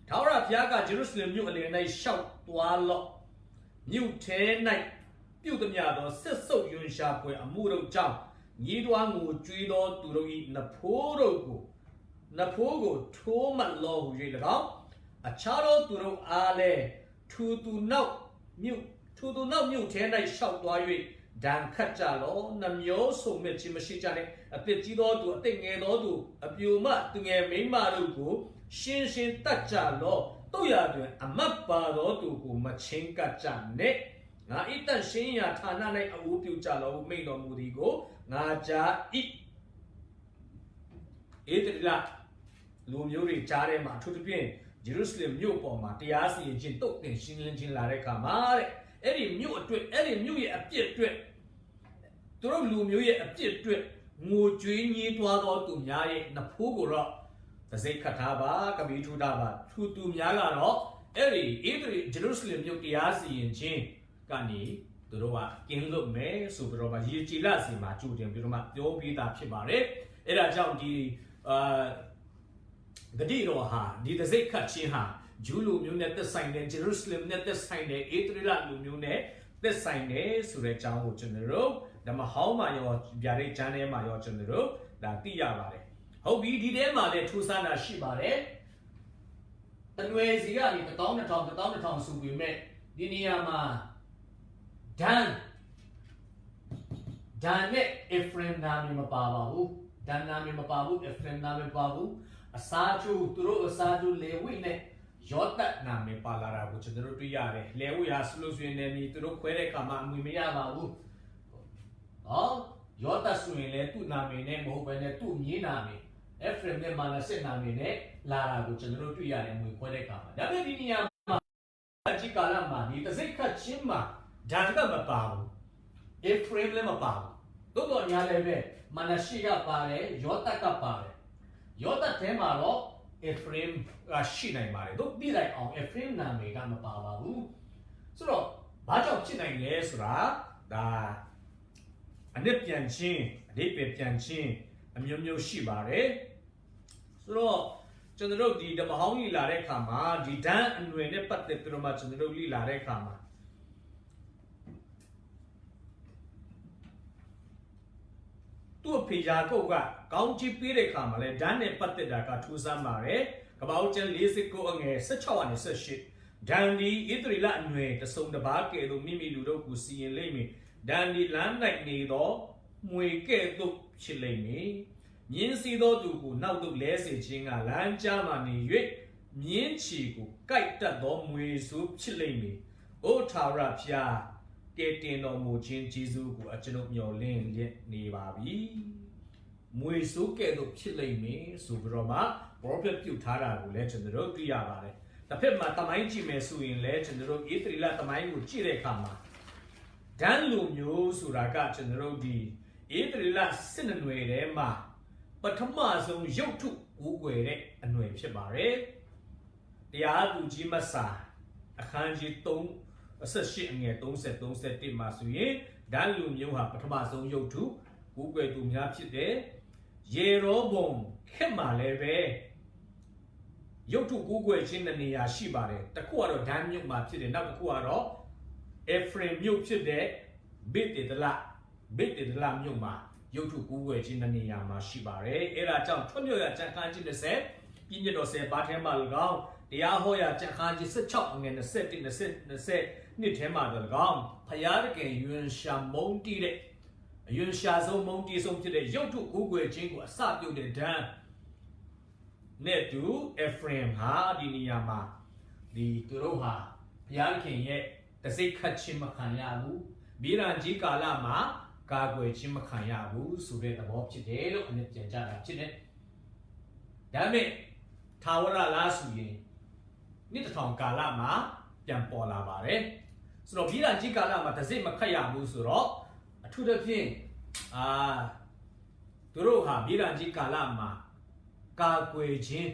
ထာဝရဘုရားကဂျေရုဆလင်မြို့အလယ်၌ရှောက်သွားလော့မြို့ထဲ၌ပြုတ်သမျှသောဆက်ဆုပ်ယွန်ရှာပွဲအမှုတို့ကြောင့်ညီးတွားငိုကြွေးသောသူတို့၏နဖိုးကိုထိုးမှတ်လောဟု၍၎င်းအခြားသောသူတို့အားလည်းထူသူနောက်မြို့ထဲ၌ရှောက်သွား၍ ဒဏ်ခတ်ကြလောနှမျိုးဆုံမြခြင်းမရှိကြနဲ့အသက်ကြီးသောသူအသက်ငယ်သောသူအပြိုမသူငယ်မိန်းမတို့ကိုရှင်းရှင်းတတ်ကြလောတို့ရတွင်အမတ်ပါသောသူကိုမချင်းကပ်ကြနဲ့ငါဤတန်ရှင်းရာဌာန၌အဝူပြုကြလောဟုမိန့်တော်မူသည်ကိုငါကြားဤဧတလလူမျိုးတွေကြားထဲမှာအထူးသဖြင့်ဂျေရုဆလင်မြို့ပေါ်မှာတရားစီရင်ခြင်းတုတ်တင်ရှင်းလင်းခြင်းလာတဲ့အခါမှာတဲ့အဲ့ဒီမြို့အတွက်အဲ့ဒီမြို့ရဲ့အပြစ်အတွက်သူတို့လူမျိုးရဲ့အပြစ်အတွက်ငိုကြွေးညည်းတွားသောသူများရဲ့နဖိုးကိုတော့သစိတ်ခတ်ထားပါကပီးထူထားပါထူသူများကတော့အဲ့ဒီဂျေရုဆလင်မြို့တရားစီရင်ခြင်းကနေသူတို့ကကင်းလွတ်မယ်ဆိုပြီးတော့မှရေကြည်လစီမှာကြိုတင်ပြီးတော့မှပြောပြီးသားဖြစ်ပါတယ်အဲ့ဒါကြောင့်ဒီဂတိတော်ဟာဒီသစိတ်ခတ်ခြင်းဟာဂျူးလူမျိုးနဲ့သက်ဆိုင်တဲ့ဂျေရုဆလင်နဲ့သက်ဆိုင်တဲ့ဧတရလလူမျိုးနဲ့သက်ဆိုင်တဲ့ဆိုတဲ့အကြောင်းကိုကျွန်တော်တို့ဓမ္မဟောင်းမှာရောဗျာဒိတ်ကျမ်းထဲမှာရောကျွန်တော်တို့ဒါသိရပါတယ်ဟုတ်ပြီဒီထဲမှာလည်းထူးဆန်းတာရှိပါတယ်တနွယ်စီကနေ1000ဆိုပြီးမဲ့ဒီနေရာမှာဒန်နဲ့အဖရင်နာမည်မပါပါဘူးဒန်နာမည်မပါဘူးအဖရင်နာမည်မပါဘူးအစာကျူသူတို့အစာကျူလေဝိနဲ့ယောသတ်နာမည်ပါလာတာကိုကျွန်တော်တို့တွေ့ရတယ်လေဝိဟာဆိုလို့ဆိုရင်လည်းသူတို့ခွဲတဲ့အခါမှာအမွေမရပါဘူးယောသတ်ဆိုရင်လည်းသူ့နာမည်နဲ့မဟုတ်ဘဲနဲ့သူ့မြေးနာမည်အဖရင်နဲ့မာနစစ်နာမည်နဲ့လာတာကိုကျွန်တော်တို့တွေ့ရတယ်အမွေခွဲတဲ့အခါမှာဒါပေမဲ့ဒီနေရာမှာအကြည့်ကာလမှာဒီသစိတ်ခတ်ချင်းမှာဒါကမပါဘူးအဖရင်လည်းမပါဘူးတို့တော့ညာလည်းပဲမာနရှိကပါတယ်ယောသတ်ကပါတယ်ယောသတ်ထဲမှာတော့အဖရင်ကရှိနိုင်ပါတယ်တို့ပြီးလိုက်အောင်အဖရင်နာမည်ကမပါပါဘူးဆိုတော့ဘာကြောင့်ဖြစ်နိုင်လဲဆိုတာဒါအနစ်ပြန်ချင်းအဓိပ္ပာယ်ပြန်ချင်းအမျိုးမျိုးရှိပါတယ်ဆိုတော့ကျွန်တော်တို့ဒီဓမ္မဟောင်းကြီးလာတဲ့အခါမှာဒီဒန်းအနွယ်နဲ့ပတ်သက်ပြီးတော့မှကျွန်တော်တို့လေ့လာတဲ့အခါမှာသူ့အဖေယာကုပ်ကကောင်းချီးပေးတဲ့အခါမှာလဲဒန်းနဲ့ပတ်သက်တာကထူးဆန်းပါတယ်ကပ္ပဦးကျမ်း49အငယ်16ကနေ18ဒန်ဒီဣသရေလအနွယ်တစုံတစ်ပါးကဲ့သို့မိမိလူတို့ကိုစီရင်လိမ့်မည်ဒန်ဒီလမ်း၌နေသောမွေကဲ့သို့ဖြစ်လိမ့်မည်မြင်းစီသောသူကိုနောက်သို့လဲစေခြင်းကလမ်းကြားမှနေ၍မြင်းချီကိုကိုက်တက်သောမွေဆိုးဖြစ်လိမ့်မည်အိုထာဝရဘုရားကဲတင်တော်မူခြင်းဂျေဇုကိုအကျွန်ုပ်မျှော်လင့်လျက်နေပါပြီမွေဆိုးကဲ့သို့ဖြစ်လိမ့်မယ်ဆိုပြီးတော့မှ prophet ပြုထားတာကိုလည်းကျွန်တော်တို့သိရပါတယ်တစ်ဖက်မှာတမိုင်းကြည့်မယ်ဆိုရင်လည်းကျွန်တော်တို့ဣသရေလတမိုင်းကိုကြည့်တဲ့အခါမှာဒန်လူမျိုးဆိုတာကကျွန်တော်တို့ဒီဣသရေလစစ်နွယ်ထဲမှာပထမဆုံးရုပ်ထုကိုးကွယ်တဲ့အနွယ်ဖြစ်ပါတယ်တရားသူကြီးမဆာအခန်းကြီး3အဆက်ရှိအငယ်30-31မှာဆိုရင်ဒန်လူမျိုးဟာပထမဆုံးရုပ်ထုကိုးကွယ်သူများဖြစ်တယ်ယေရောဘုံခက်မှာလည်းပဲရုပ်ထုကိုးကွယ်ခြင်းနေရာရှိပါတယ်တစ်ခုကတော့ဒန်မြို့မှာဖြစ်တယ်နောက်တစ်ခုကတော့အဖရင်မြို့ဖြစ်တဲ့ဗိတေဒလမြို့မှာရုပ်ထုကိုးကွယ်ခြင်းနေရာမှာရှိပါတယ်အဲ့ဒါကြောင့်ထွတ်မြောက်ရကျမ်းခန်းကြီး20ပြည့်ညတ်တော်10ပါးထဲမှာ၎င်းတရားဟောရကျမ်းခန်းကြီး16အငယ်21-20နှစ်ထဲမှာ၎င်းဖယားတကယ်ယွန်ရှာမုန်းတီးတဲ့အယွန်ရှာဆုံးမုန်းတီးဆုံးဖြစ်တဲ့ရုပ်ထုကိုးကွယ်ခြင်းကိုအစပြုတဲ့ဒန်နဲ့တူအဖရင်ဟာဒီနေရာမှာဒီသူတို့ဟာဘုရားခင်ရဲ့တစိတ်ခတ်ခြင်းမခံရဘူးမိရန်ကြီးကာလမှာကာကွယ်ခြင်းမခံရဘူးဆိုတဲ့သဘောဖြစ်တယ်လို့အနည်းပြန်ကြတာဖြစ်တယ်ဒါပေမဲ့ထာဝရလားဆိုရင်နှစ်တစ်ထောင်ကာလမှာပြန်ပေါ်လာပါတယ်ဆိုတော့မိရန်ကြီးကာလမှာတစိတ်မခတ်ရဘူးဆိုတော့အထူးသဖြင့်သူတို့ဟာမိရန်ကြီးကာလမှာကာကွယ်ခြင်း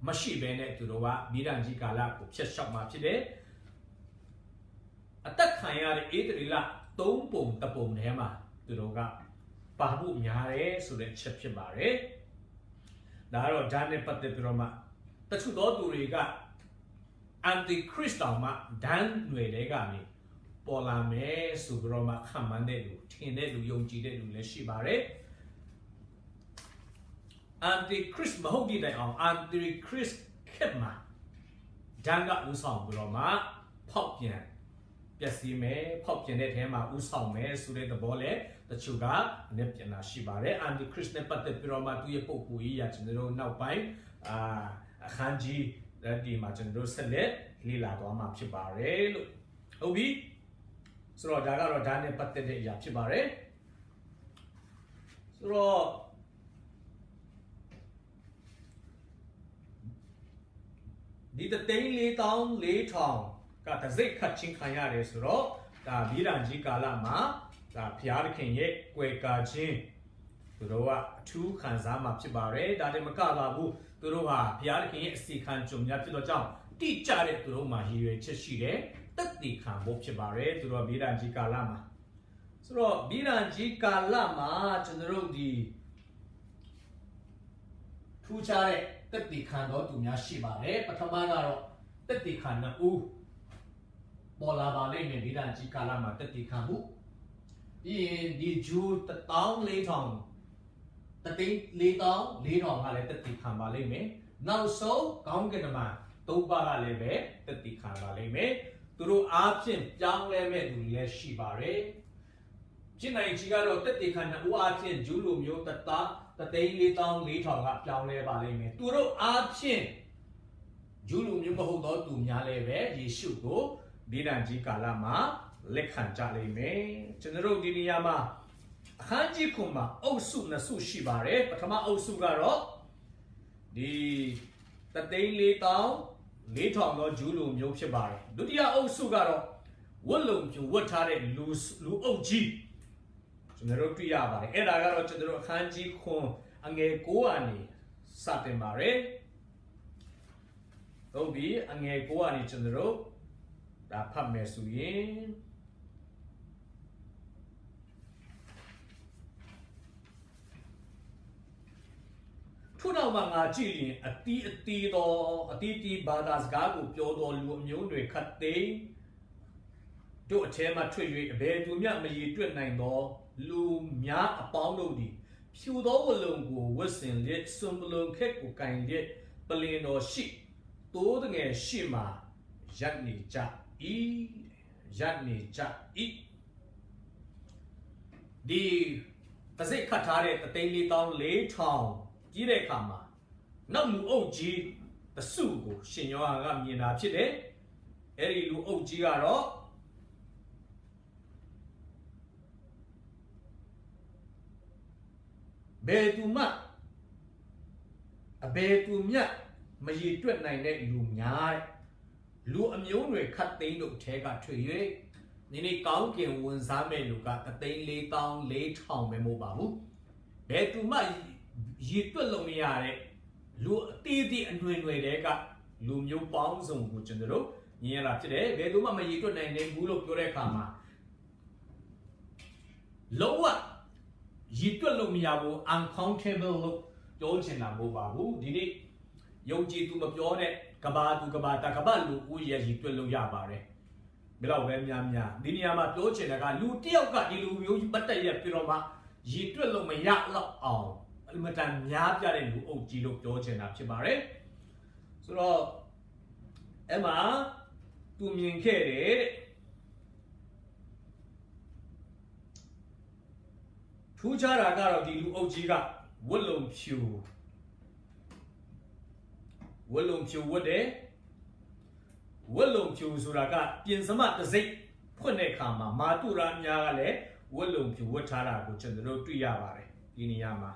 မရှိဘဲနဲ့သူတို့ကမိရန်ကြီးကာလကိုဖျက်လျှောက်မှာဖြစ်တယ်အသက်ခံရတဲ့ဧတရီလ3ပုံတပုံထဲမှာသူတို့ကပါဖို့များတယ်ဆိုတဲ့ချက်ဖြစ်ပါတယ်ဒါကတော့ဓာတ်နဲ့ပတ်သက်ပြီးတော့မှတချို့သောသူတွေက antichrist တောင်မှဒန်းຫນွေတွေကနေပေါ်လာမယ်ဆိုပြီးတော့မှခံမှန်းတဲ့လူထင်တဲ့လူယုံကြည်တဲ့လူလည်းရှိပါတယ် antichrist မဟုတ်တဲ့တိုင်အောင် antichrist ခက်မှာဒန်းကဦးဆောင်ပြီးတော့မှဖောက်ပြန် ပျက်စီးမယ်ဖောက်ပြန်တဲ့ထဲမှာဥဆောင်မယ်ဆိုတဲ့သဘောလဲတချို့ကနေပြန်လာရှိပါတယ်အန်တီခရစ်နဲ့ပတ်သက်ပြီးတော့မှသူရဲ့ပုံကိုကြီးရကျွန်တော်တို့နောက်ပိုင်းအခန်းကြီးဒီမှာကျွန်တော်တို့ဆက်လက်လေ့လာသွားမှာဖြစ်ပါတယ်လို့ဟုတ်ပြီဆိုတော့ဒါကတော့ဒါနဲ့ပတ်သက်တဲ့အရာဖြစ်ပါတယ်ဆိုတော့ဒီ3,400,000ကတစိတ်ခတ်ချင်းခံရတယ်ဆိုတော့ဒါဗီရန်ကြီးကာလမှာဒါဖျားသခင်ရဲ့ကွယ်ကာခြင်းသူတို့ကအထူးခံစားမှာဖြစ်ပါတယ်ဒါတည်းမကပါဘူးသူတို့ဟာဘုရားသခင်ရဲ့အစီခံကြုံများဖြစ်တော့ကြောင့်တိကျတဲ့သူတို့မှာရည်ရွယ်ချက်ရှိတယ်တက်တည်ခံဖို့ဖြစ်ပါတယ်သူတို့ဗီရန်ကြီးကာလမှာဆိုတော့ဗီရန်ကြီးကာလမှာကျွန်တော်တို့ဒီထူးခြားတဲ့တက်တည်ခံတော်သူများရှိပါတယ်ပထမကတော့တက်တည်ခံနှစ်ဦးပေါ်လာပါလိမ့်မယ်ဗီရန်ကြီးကာလမှာတက်တည်ခံမှုပြီးရင်ဒီဂျူ14,000 4,400,000ကလည်းတက်တည်ခံပါလိမ့်မယ်နောက်ဆုံးကောင်းကင်မှာသုံးပါးကလည်းပဲတက်တည်ခံပါလိမ့်မယ်သူတို့အားဖြင့်ပြောင်းလဲမဲ့သူလည်းရှိပါတယ်ဖြစ်နိုင်ချီကတော့တက်တည်ခံတဲ့ဦးအားဖြင့်ဂျူးလူမျိုးတသား 4,400,000ကပြောင်းလဲပါလိမ့်မယ်သူတို့အားဖြင့်ဂျူးလူမျိုးမဟုတ်တော့သူများလည်းပဲယေရှုကိုဗိဒ္ဓံကြီးကာလမှာလက်ခံကြလိမ့်မယ်ကျွန်တော်တို့ဒီနေရာမှာအခန်းကြီးခုမှာအုပ်စုနှစ်စုရှိပါတယ်ပထမအုပ်စုကတော့ဒီ3,400,000သောဂျူးလူမျိုးဖြစ်ပါတယ်ဒုတိယအုပ်စုကတော့ဝတ်လုံပြဝတ်ထားတဲ့လူအုပ်ကြီးကျွန်တော်တို့တွေ့ရပါတယ်အဲ့ဒါကတော့ကျွန်တော်တို့အခန်းကြီးခွန်အငယ်9ကနေစတင်ပါတယ်ဟုတ်ပြီအငယ်9ကနေကျွန်တော်တို့ဒါဖတ်မယ်ဆိုရင်ထို့နောက်မှာငါကြည့်ရင်အတီးဘာသာစကားကိုပြောတော်လူအမျိုးတွေခတ်သိမ်းတို့အထဲမှထွက်၍အဘယ်သူမျှမရည်တွက်နိုင်သောလူများအပေါင်းတို့သည်ဖြူသောဝလုံကိုဝတ်ဆင်လျက်စွန်ပလုံခက်ကိုကင်လျက်ပလင်တော်ရှိသိုးငယ်ရှိမှရပ်နေကြ၏ဒီပစိတ်ခတ်ထားတဲ့3,400,000ကြီးတဲ့အခါမှာနောက်လူအုပ်ကြီးတစုကိုရှင်ယောဟန်ကမြင်တာဖြစ်တယ်အဲ့ဒီလူအုပ်ကြီးကတော့ဘယ်သူမျှမရည်တွက်နိုင်တဲ့လူများလူအမျိုးတွေခတ်သိမ်းတို့ထဲကထွက်၍ဒီနေ့ကောင်းကင်ဝင်စားမဲ့လူက3,400,000ပဲမဟုတ်ပါဘူးဘယ်သူမှရည်တွက်လို့မရတဲ့လူအသေးသေးအနှွေတွေကလူမျိုးပေါင်းစုံကိုကျွန်တော်တို့မြင်ရတာဖြစ်တယ်ဘယ်သူမှမရည်တွက်နိုင်နိုင်ဘူးလို့ပြောတဲ့အခါမှာလုံးဝရည်တွက်လို့မရဘူး uncountable လို့ပြောချင်တာမဟုတ်ပါဘူးဒီနေ့ယုံကြည်သူမပြောတဲ့ကဘာသူကဘာတာကဘာလူဦးရည်တွက်လို့ရပါတယ်ဘယ်တော့ပဲများဒီနေရာမှာပြောချင်တာကလူတစ်ယောက်ကဒီလူမျိုးပတ်သက်ရပြီးတော့မှရည်တွက်လို့မရတော့အောင်အမတန်များပြတဲ့လူအုပ်ကြီးလို့ပြောချင်တာဖြစ်ပါတယ်ဆိုတော့အဲ့မှာသူမြင်ခဲ့တယ်ထူးခြားတာကတော့ဒီလူအုပ်ကြီးကဝတ်လုံဖြူဝတ်တယ်ဝတ်လုံဖြူဆိုတာကပြင်စမတစိတ်ဖွင့်တဲ့အခါမှာမာတုရာများကလည်းဝတ်လုံဖြူဝတ်ထားတာကိုကျွန်တော်တို့တွေ့ရပါတယ်ဒီနေရာမှာ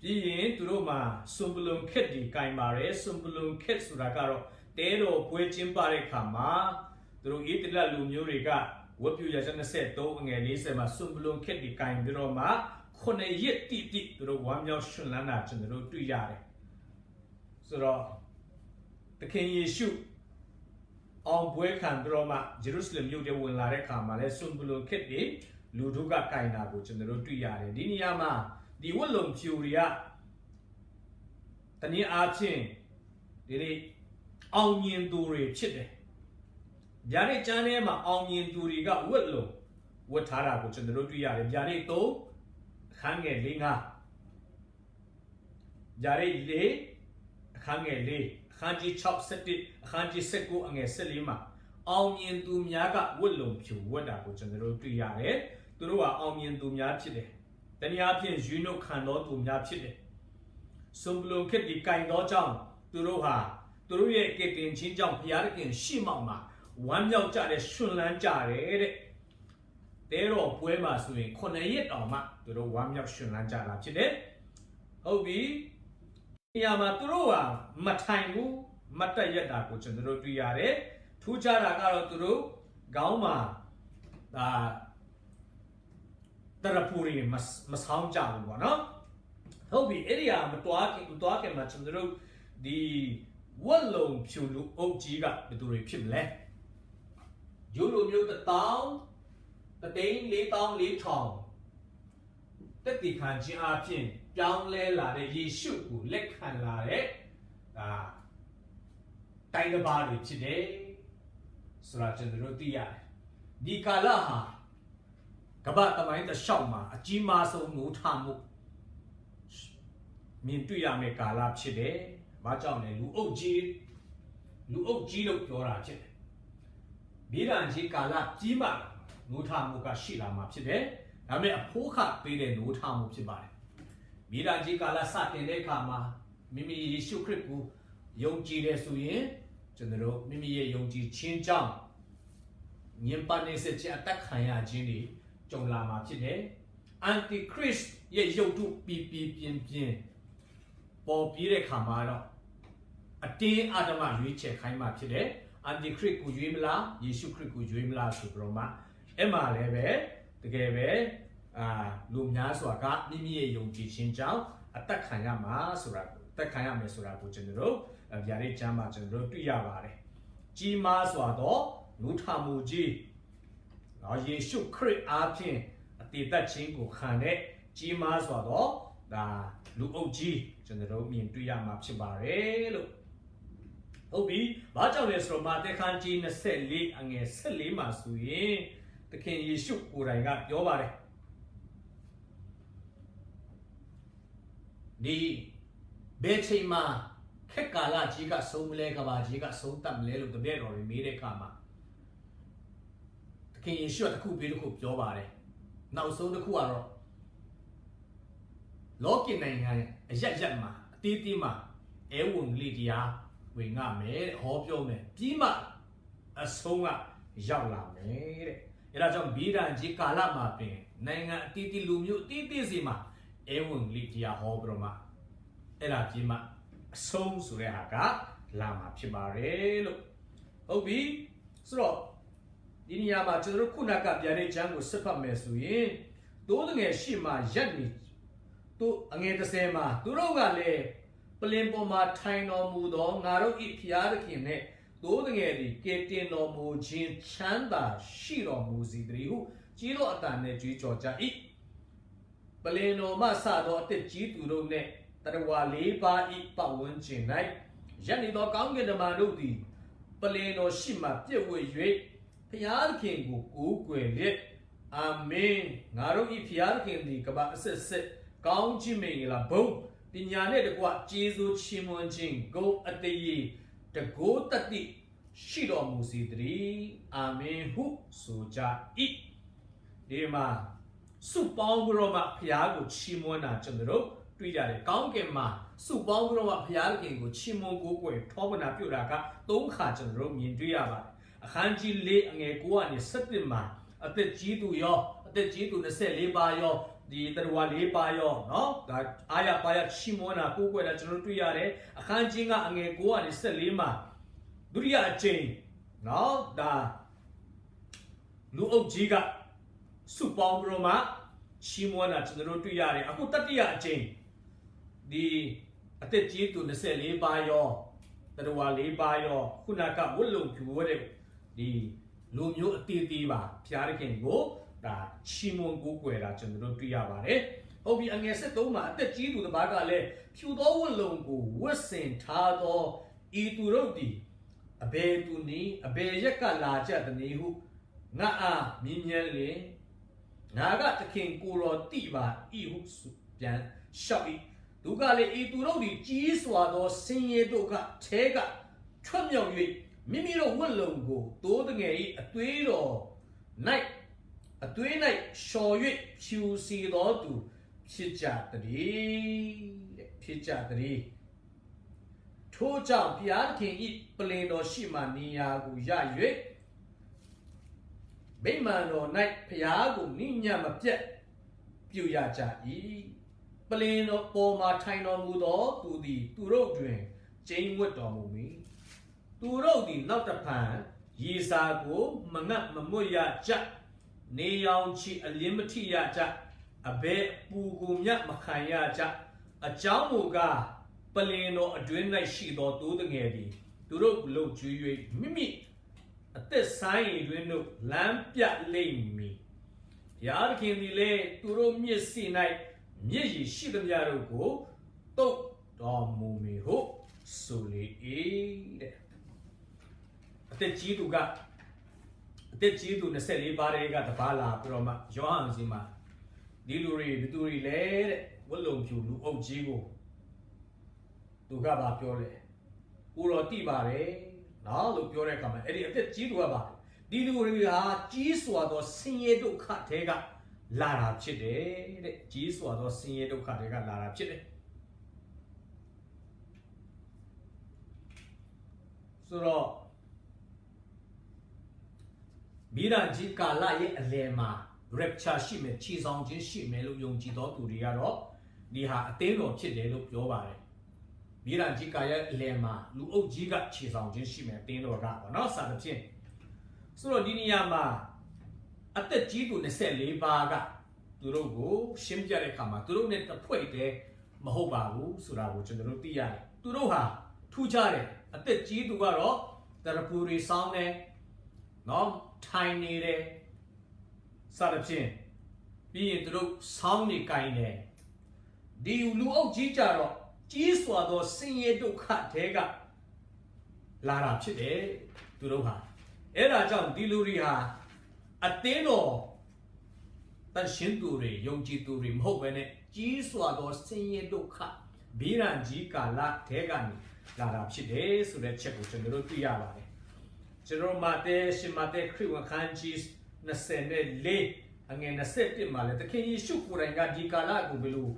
ပြီးရင်သူတို့မှာစွန်ပလုံခက်ဒီကင်ပါတယ်စွန်ပလုံခက်ဆိုတာကတော့တဲတော်ပွဲကျင်းပတဲ့အခါမှာသူတို့ဣသရေလလူမျိုးတွေကဝတ်ပြုရချက်23အငယ်40မှာစွန်ပလုံခက်ဒီကင်ပြီးတော့မှ9ရက်တိသူတို့ဝမ်းမြောက်ရှင်လန်းတာကျွန်တော်တို့တွေ့ရတယ်ဆိုတော့သခင်ယေရှုအောင်ပွဲခံပြီးတော့မှဂျေရုဆလင်မြို့ထဲဝင်လာတဲ့အခါမှာလဲစွန်ပလုံခက်ဒီလူတို့ကကင်တာကိုကျွန်တော်တို့တွေ့ရတယ်ဒီနေရာမှာဒီဝတ်လုံဖြူတွေကတနည်းအားဖြင့်ဒီနေ့အောင်မြင်သူတွေဖြစ်တယ်။ဗျာဒိတ်ကျမ်းထဲမှာအောင်မြင်သူတွေကဝတ်လုံဝတ်ထားတာကိုကျွန်တော်တို့တွေ့ရတယ်။ဗျာဒိတ်3အခန်းငယ်4 5ဗျာဒိတ်4 အခန်းငယ်၄အခန်းကြီး6 7အခန်းကြီး19အငယ်14မှာအောင်မြင်သူများကဝတ်လုံဖြူဝတ်တာကိုကျွန်တော်တို့တွေ့ရတယ်သူတို့ကအောင်မြင်သူများဖြစ်တယ်တနည်းအားဖြင့်ယူနုခံတော်သူများဖြစ်တယ်စုံပလုံခက်ဒီကင်တော်ကြောင့်သူတို့ဟာသူတို့ရဲ့ကတင်ချင်းကြောင့်ဘုရားသခင်ရှေ့မှောက်မှာဝမ်းမြောက်ကြတဲ့ရှင်လန်းကြတယ်တဲ့တဲတော်ပွဲမှာဆိုရင်9ရက်တောင်မှသူတို့ဝမ်းမြောက်ရှင်လန်းကြတာဖြစ်တယ်ဟုတ်ပြီနေရာမှာသူတို့ဟာမထိုင်ဘူးမတ်တက်ရက်တာကိုကျွန်တော်တို့တွေ့ရတယ်ထူးခြားတာကတော့သူတို့ခေါင်းမှာတရပူရီမဆောင်ကြဘူးပေါ့နော်ဟုတ်ပြီအဲ့ဒီဟာမတွားခင်မှာကျွန်တော်တို့ဒီဝက်လုံဖြူလူအုပ်ကြီးကဘယ်သူတွေဖြစ်မလဲယူလိုမျိုး1000တသိန်း4400တက်တီခံခြင်းအပြင်ပြောင်းလဲလာတဲ့ယေရှုကိုလက်ခံလာတဲ့တိုင်းတစ်ပါးတွေဖြစ်တယ်ဆိုတာကျွန်တော်တို့သိရတယ်ဒီကာလဟာကမ္ဘာတမိုင်းတစ်လျှောက်မှာအကြီးမားဆုံးနိုးထမှုမြင်တွေ့ရမယ့်ကာလဖြစ်တယ်။ဘာကြောင့်လဲလူအုပ်ကြီးလို့ပြောတာဖြစ်တယ်။မိဒံကြီးကာလကြီးမှနိုးထမှုကရှိလာမှာဖြစ်တယ်။ဒါပေမဲ့အဖိုးခပေးတဲ့နိုးထမှုဖြစ်ပါတယ်။မိဒံကြီးကာလစတင်တဲ့အခါမှာမိမိယေရှုခရစ်ကိုယုံကြည်တယ်ဆိုရင်ကျွန်တော်တို့မိမိရဲ့ယုံကြည်ခြင်းကြောင့်ညင်ပနေစတဲ့အသက်ခံရခြင်းတွေကြုံလာမှာဖြစ်တယ်။ Antichrist ရဲ့ရုပ်တုပြင်းပေါ်ပြီးတဲ့ခါမှာတော့အတင်းအာဓမရွေးချယ်ခိုင်းမှဖြစ်တယ်။ Antichrist ကိုရွေးမလားယေရှုခရစ်ကိုရွေးမလားဆိုပြီးတော့မှအဲ့မှာလည်းပဲတကယ်ပဲလူများစွာကမိမိရဲ့ယုံကြည်ခြင်းကြောင့်အသက်ခံရမှာဆိုတာတက်ခံရမယ်ဆိုတာကိုကျွန်တော်တို့ဗျာဒိတ်ကျမ်းမှာကျွန်တော်တို့တွေ့ရပါတယ်။ကြီးမားစွာသောလူထမှုကြီးယေရှုခရစ်အားဖြင့်အတည်သက်ခြင်းကိုခံတဲ့ကြီးမားစွာသောလူအုပ်ကြီးကျွန်တော်တို့မြင်တွေ့ရမှာဖြစ်ပါတယ်လို့ဟုတ်ပြီ။ဘာကြောင့်လဲဆိုတော့မာသဲခန်းကြီး24အငယ်14မှာဆိုရင်သခင်ယေရှုကိုယ်တိုင်ကပြောပါတယ်ဒီဘယ်ချိန်မှာခက်ကာလကြီးကဆုံးမလဲကဘာကြီးကဆုံးတတ်မလဲလို့တပည့်တော်တွေမေးတဲ့အခါမှာသခင်ယေရှုကတစ်ခုပြီးတစ်ခုပြောပါတယ်နောက်ဆုံးတစ်ခုကတော့လောကီနိုင်ငံအရက်မှာအတီးတီးမှာအဲဝန်လေးတရားဝင်ငါမယ်တဲ့ဟောပြောမယ်ပြီးမှအဆုံးကရောက်လာမယ်တဲ့အဲဒါကြောင့်ဗီဒန်ကြီးကာလမှာပင်နိုင်ငံအတီးတီးလူမျိုးအတီးတီးစီမှာအဲဝန်လေးတရားဟောပြီးတော့မှအဲ့ဒါပြီးမှအဆုံးဆိုတဲ့ဟာကလာမှာဖြစ်ပါတယ်လို့ဟုတ်ပြီဆိုတော့ဒီနေရာမှာကျွန်တော်တို့ခုနကပြန်တဲ့ကျမ်းကိုစစ်ဖတ်မယ်ဆိုရင်သိုးငယ်ရှိမှရက်နေသူအငယ်30မှာသူတို့ကလည်းပလင်ပေါ်မှာထိုင်တော်မူသောငါတို့၏ဖျားသခင်နဲ့သိုးငယ်သည်ကယ်တင်တော်မူခြင်းချမ်းသာရှိတော်မူစီတည်းဟုကြီးတော်အတန်နဲ့ကြွေးကြော်ကြ၏ပလင်တော်မှစသောအသက်ကြီးသူတို့နဲ့တရဝါလေးပါးဤပတ်ဝန်းကျင်၌ရက်နေသောကောင်းကင်တမန်တို့သည်ပလင်တော်ရှိမှပြည့်ဝ၍ဖျားသခင်ကိုကိုးကွယ်လျက်အာမင်ငါတို့ဤဖျားသခင်သည်ကမ္ဘာအစစ်စစ်ကောင်းခြင်းမင်္ဂလာဘုံပညာနဲ့တကွကျေးဇူးချီးမွမ်းခြင်းဂုဏ်အတရေတကိုးတတိရှိတော်မူစေတည်းအာမင်ဟုဆိုကြ၏ဒီမှာစုပေါင်းပြီးတော့မှဖျားကိုချီးမွမ်းတာကျွန်တော်တို့တွေ့ကြတယ်ကောင်းကင်မှာစုပေါင်းပြီးတော့မှဘုရားခင်ကိုချီးမွမ်းကိုးကွယ်ထောပနာပြုတာက3ခါကျွန်တော်တို့မြင်တွေ့ရပါတယ်အခန်းကြီး4အငယ်9ကနေ17မှာအသက်ကြီးသူရောအသက်ကြီးသူ24ပါးရောဒီတရဝ4ပါးရောเนาะဒါအာရပါရချီးမွမ်းတာကိုးကွယ်တာကျွန်တော်တို့တွေ့ရတယ်အခန်းကြီးကအငယ်9ကနေ14မှာဒုတိယအကျင့်เนาะဒါလူအုပ်ကြီးကစုပေါင်းပြီးတော့မှချီးမွမ်းတာကျွန်တော်တို့တွေ့ရတယ်အခုတတိယအကျင့်ဒီအသက်ကြီးသူ24ပါးရောတရဝ4ပါးရောခုနကဝတ်လုံဖြူဝတ်တဲ့ဒီလူမျိုးအတီးတီးပါဖျားရခင်ကိုဒါချီးမွမ်းကိုးကွယ်တာကျွန်တော်တို့တွေ့ရပါတယ်ဟုတ်ပြီအငယ်73မှာအသက်ကြီးသူတစ်ပါးကလည်းဖြူသောဝတ်လုံကိုဝတ်ဆင်ထားသောဤသူတို့သည်အဘယ်သူနည်းအဘယ်ရက်ကလာကြသနည်းဟုငါအားမြင်မြန်လျင်ငါကသခင်ကိုယ်တော်တိပါဤဟုပြန်လျှောက်၏သူ သူကလေဤသူတို့သည်ကြီးစွာသောဆင်းရဲဒုက္ခထဲကချွတ်မြောက်၍မိမိတို့ဝတ်လုံကိုသိုးတငယ်၏အသွေးတော်၌အသွေး၌လျှော်၍ဖြူစီသောသူဖြစ်ကြသည်တဲ့ဖြစ်ကြသည်ထို့ကြောင့်ဘုရားခင်၏ပလင်တော်ရှိမှနေရာကိုရ၍ဗိမာန်တော်၌ဘုရားကိုနိညမပြတ်ပြုရကြ၏ပလင်တော်ပေါ်မှာထိုင်တော်မူသောသူသည်သူတို့တွင်ကျိန်းဝတ်တော်မူမည်သူတို့သည်နောက်တစ်ဖန်ရေစာကိုမငတ်မမွတ်ရကြနေရောင်ချီအလင်းမထိရကြအဘဲပူကိုမြတ်မခံရကြအကြောင်းမူကားပလင်တော်အတွင်း၌ရှိသောသိုးတငယ်သည်သူတို့လှုပ်ကျွေး၍မိမိအသက်ဆိုင်ရည်တွင်တို့လမ်းပြလိမ့်မည်ဘုရားခင်သည်လည်းသူတို့မျက်စိ၌မျက်ရည်ရှိသမျှတို့ကိုတုတ်တော်မူမည်ဟုဆိုလေ၏တဲ့အသက်ကြီးသူကအသက်ကြီးသူ24ပါးတွေကတပါးလာပြီးတော့မှယောဟန်စီမှာဒီလူတွေဘသူတွေလဲတဲ့ဝတ်လုံဖြူလူအုပ်ကြီးကိုသူကဘာပြောလဲကိုတော်တိပါတယ်နော်လို့ပြောတဲ့အခါမှာအဲ့ဒီအသက်ကြီးသူကပါဒီလူတွေဟာကြီးစွာသောဆင်းရဲဒုက္ခထဲကလာတာဖြစ်တယ်တဲ့ကြီးစွာသောဆင်းရဲဒုက္ခတွေကလာတာဖြစ်တယ်ဆိုတော့မိရကြီးကာလရဲ့အလယ်မှာ rapture ရှိမယ်ခြေဆောင်ခြင်းရှိမယ်လို့ယုံကြည်သောသူတွေကတော့ဒီဟာအသင်းတော်ဖြစ်တယ်လို့ပြောပါတယ်မိရကြီးကာရဲ့အလယ်မှာလူအုပ်ကြီးကခြေဆောင်ခြင်းရှိမယ်အသင်းတော်ကပေါ့နော်စသဖြင့်ဆိုတော့ဒီနေရာမှာအသက်ကြီးသူ24ပါးကသူတို့ကိုရှင်းပြတဲ့အခါမှာသူတို့နဲ့တစ်ဖွဲ့တည်းမဟုတ်ပါဘူးဆိုတာကိုကျွန်တော်တို့သိရတယ်သူတို့ဟာထူးခြားတယ်အသက်ကြီးသူကတော့တရပူရီဆောင်းတယ်နော်ထိုင်နေတယ်စသဖြင့်ပြီးရင်သူတို့ဆောင်းနေကိုင်းတယ်ဒီလူအုပ်ကြီးကြတော့ကြီးစွာသောဆင်းရဲဒုက္ခတဲကလာတာဖြစ်တယ်သူတို့ဟာအဲ့ဒါကြောင့်ဒီလူတွေဟာအသင်းတော်တန်ရှင်းသူတွေယုံကြည်သူတွေမဟုတ်ဘဲနဲ့ကြီးစွာသောဆင်းရဲဒုက္ခဘိရန်ကြီးကာလတဲကနေလာတာဖြစ်တယ်ဆိုတဲ့ချက်ကိုကျွန်တော်တို့သိရပါတယ်ကျွန်တော်မာတဲရှင်မာတဲခရစ်ဝင်ခန်းကြီး24အငယ်21မှာလည်းသခင်ယေရှုကိုယ်တိုင်ကဒီကာလကိုဘယ်လို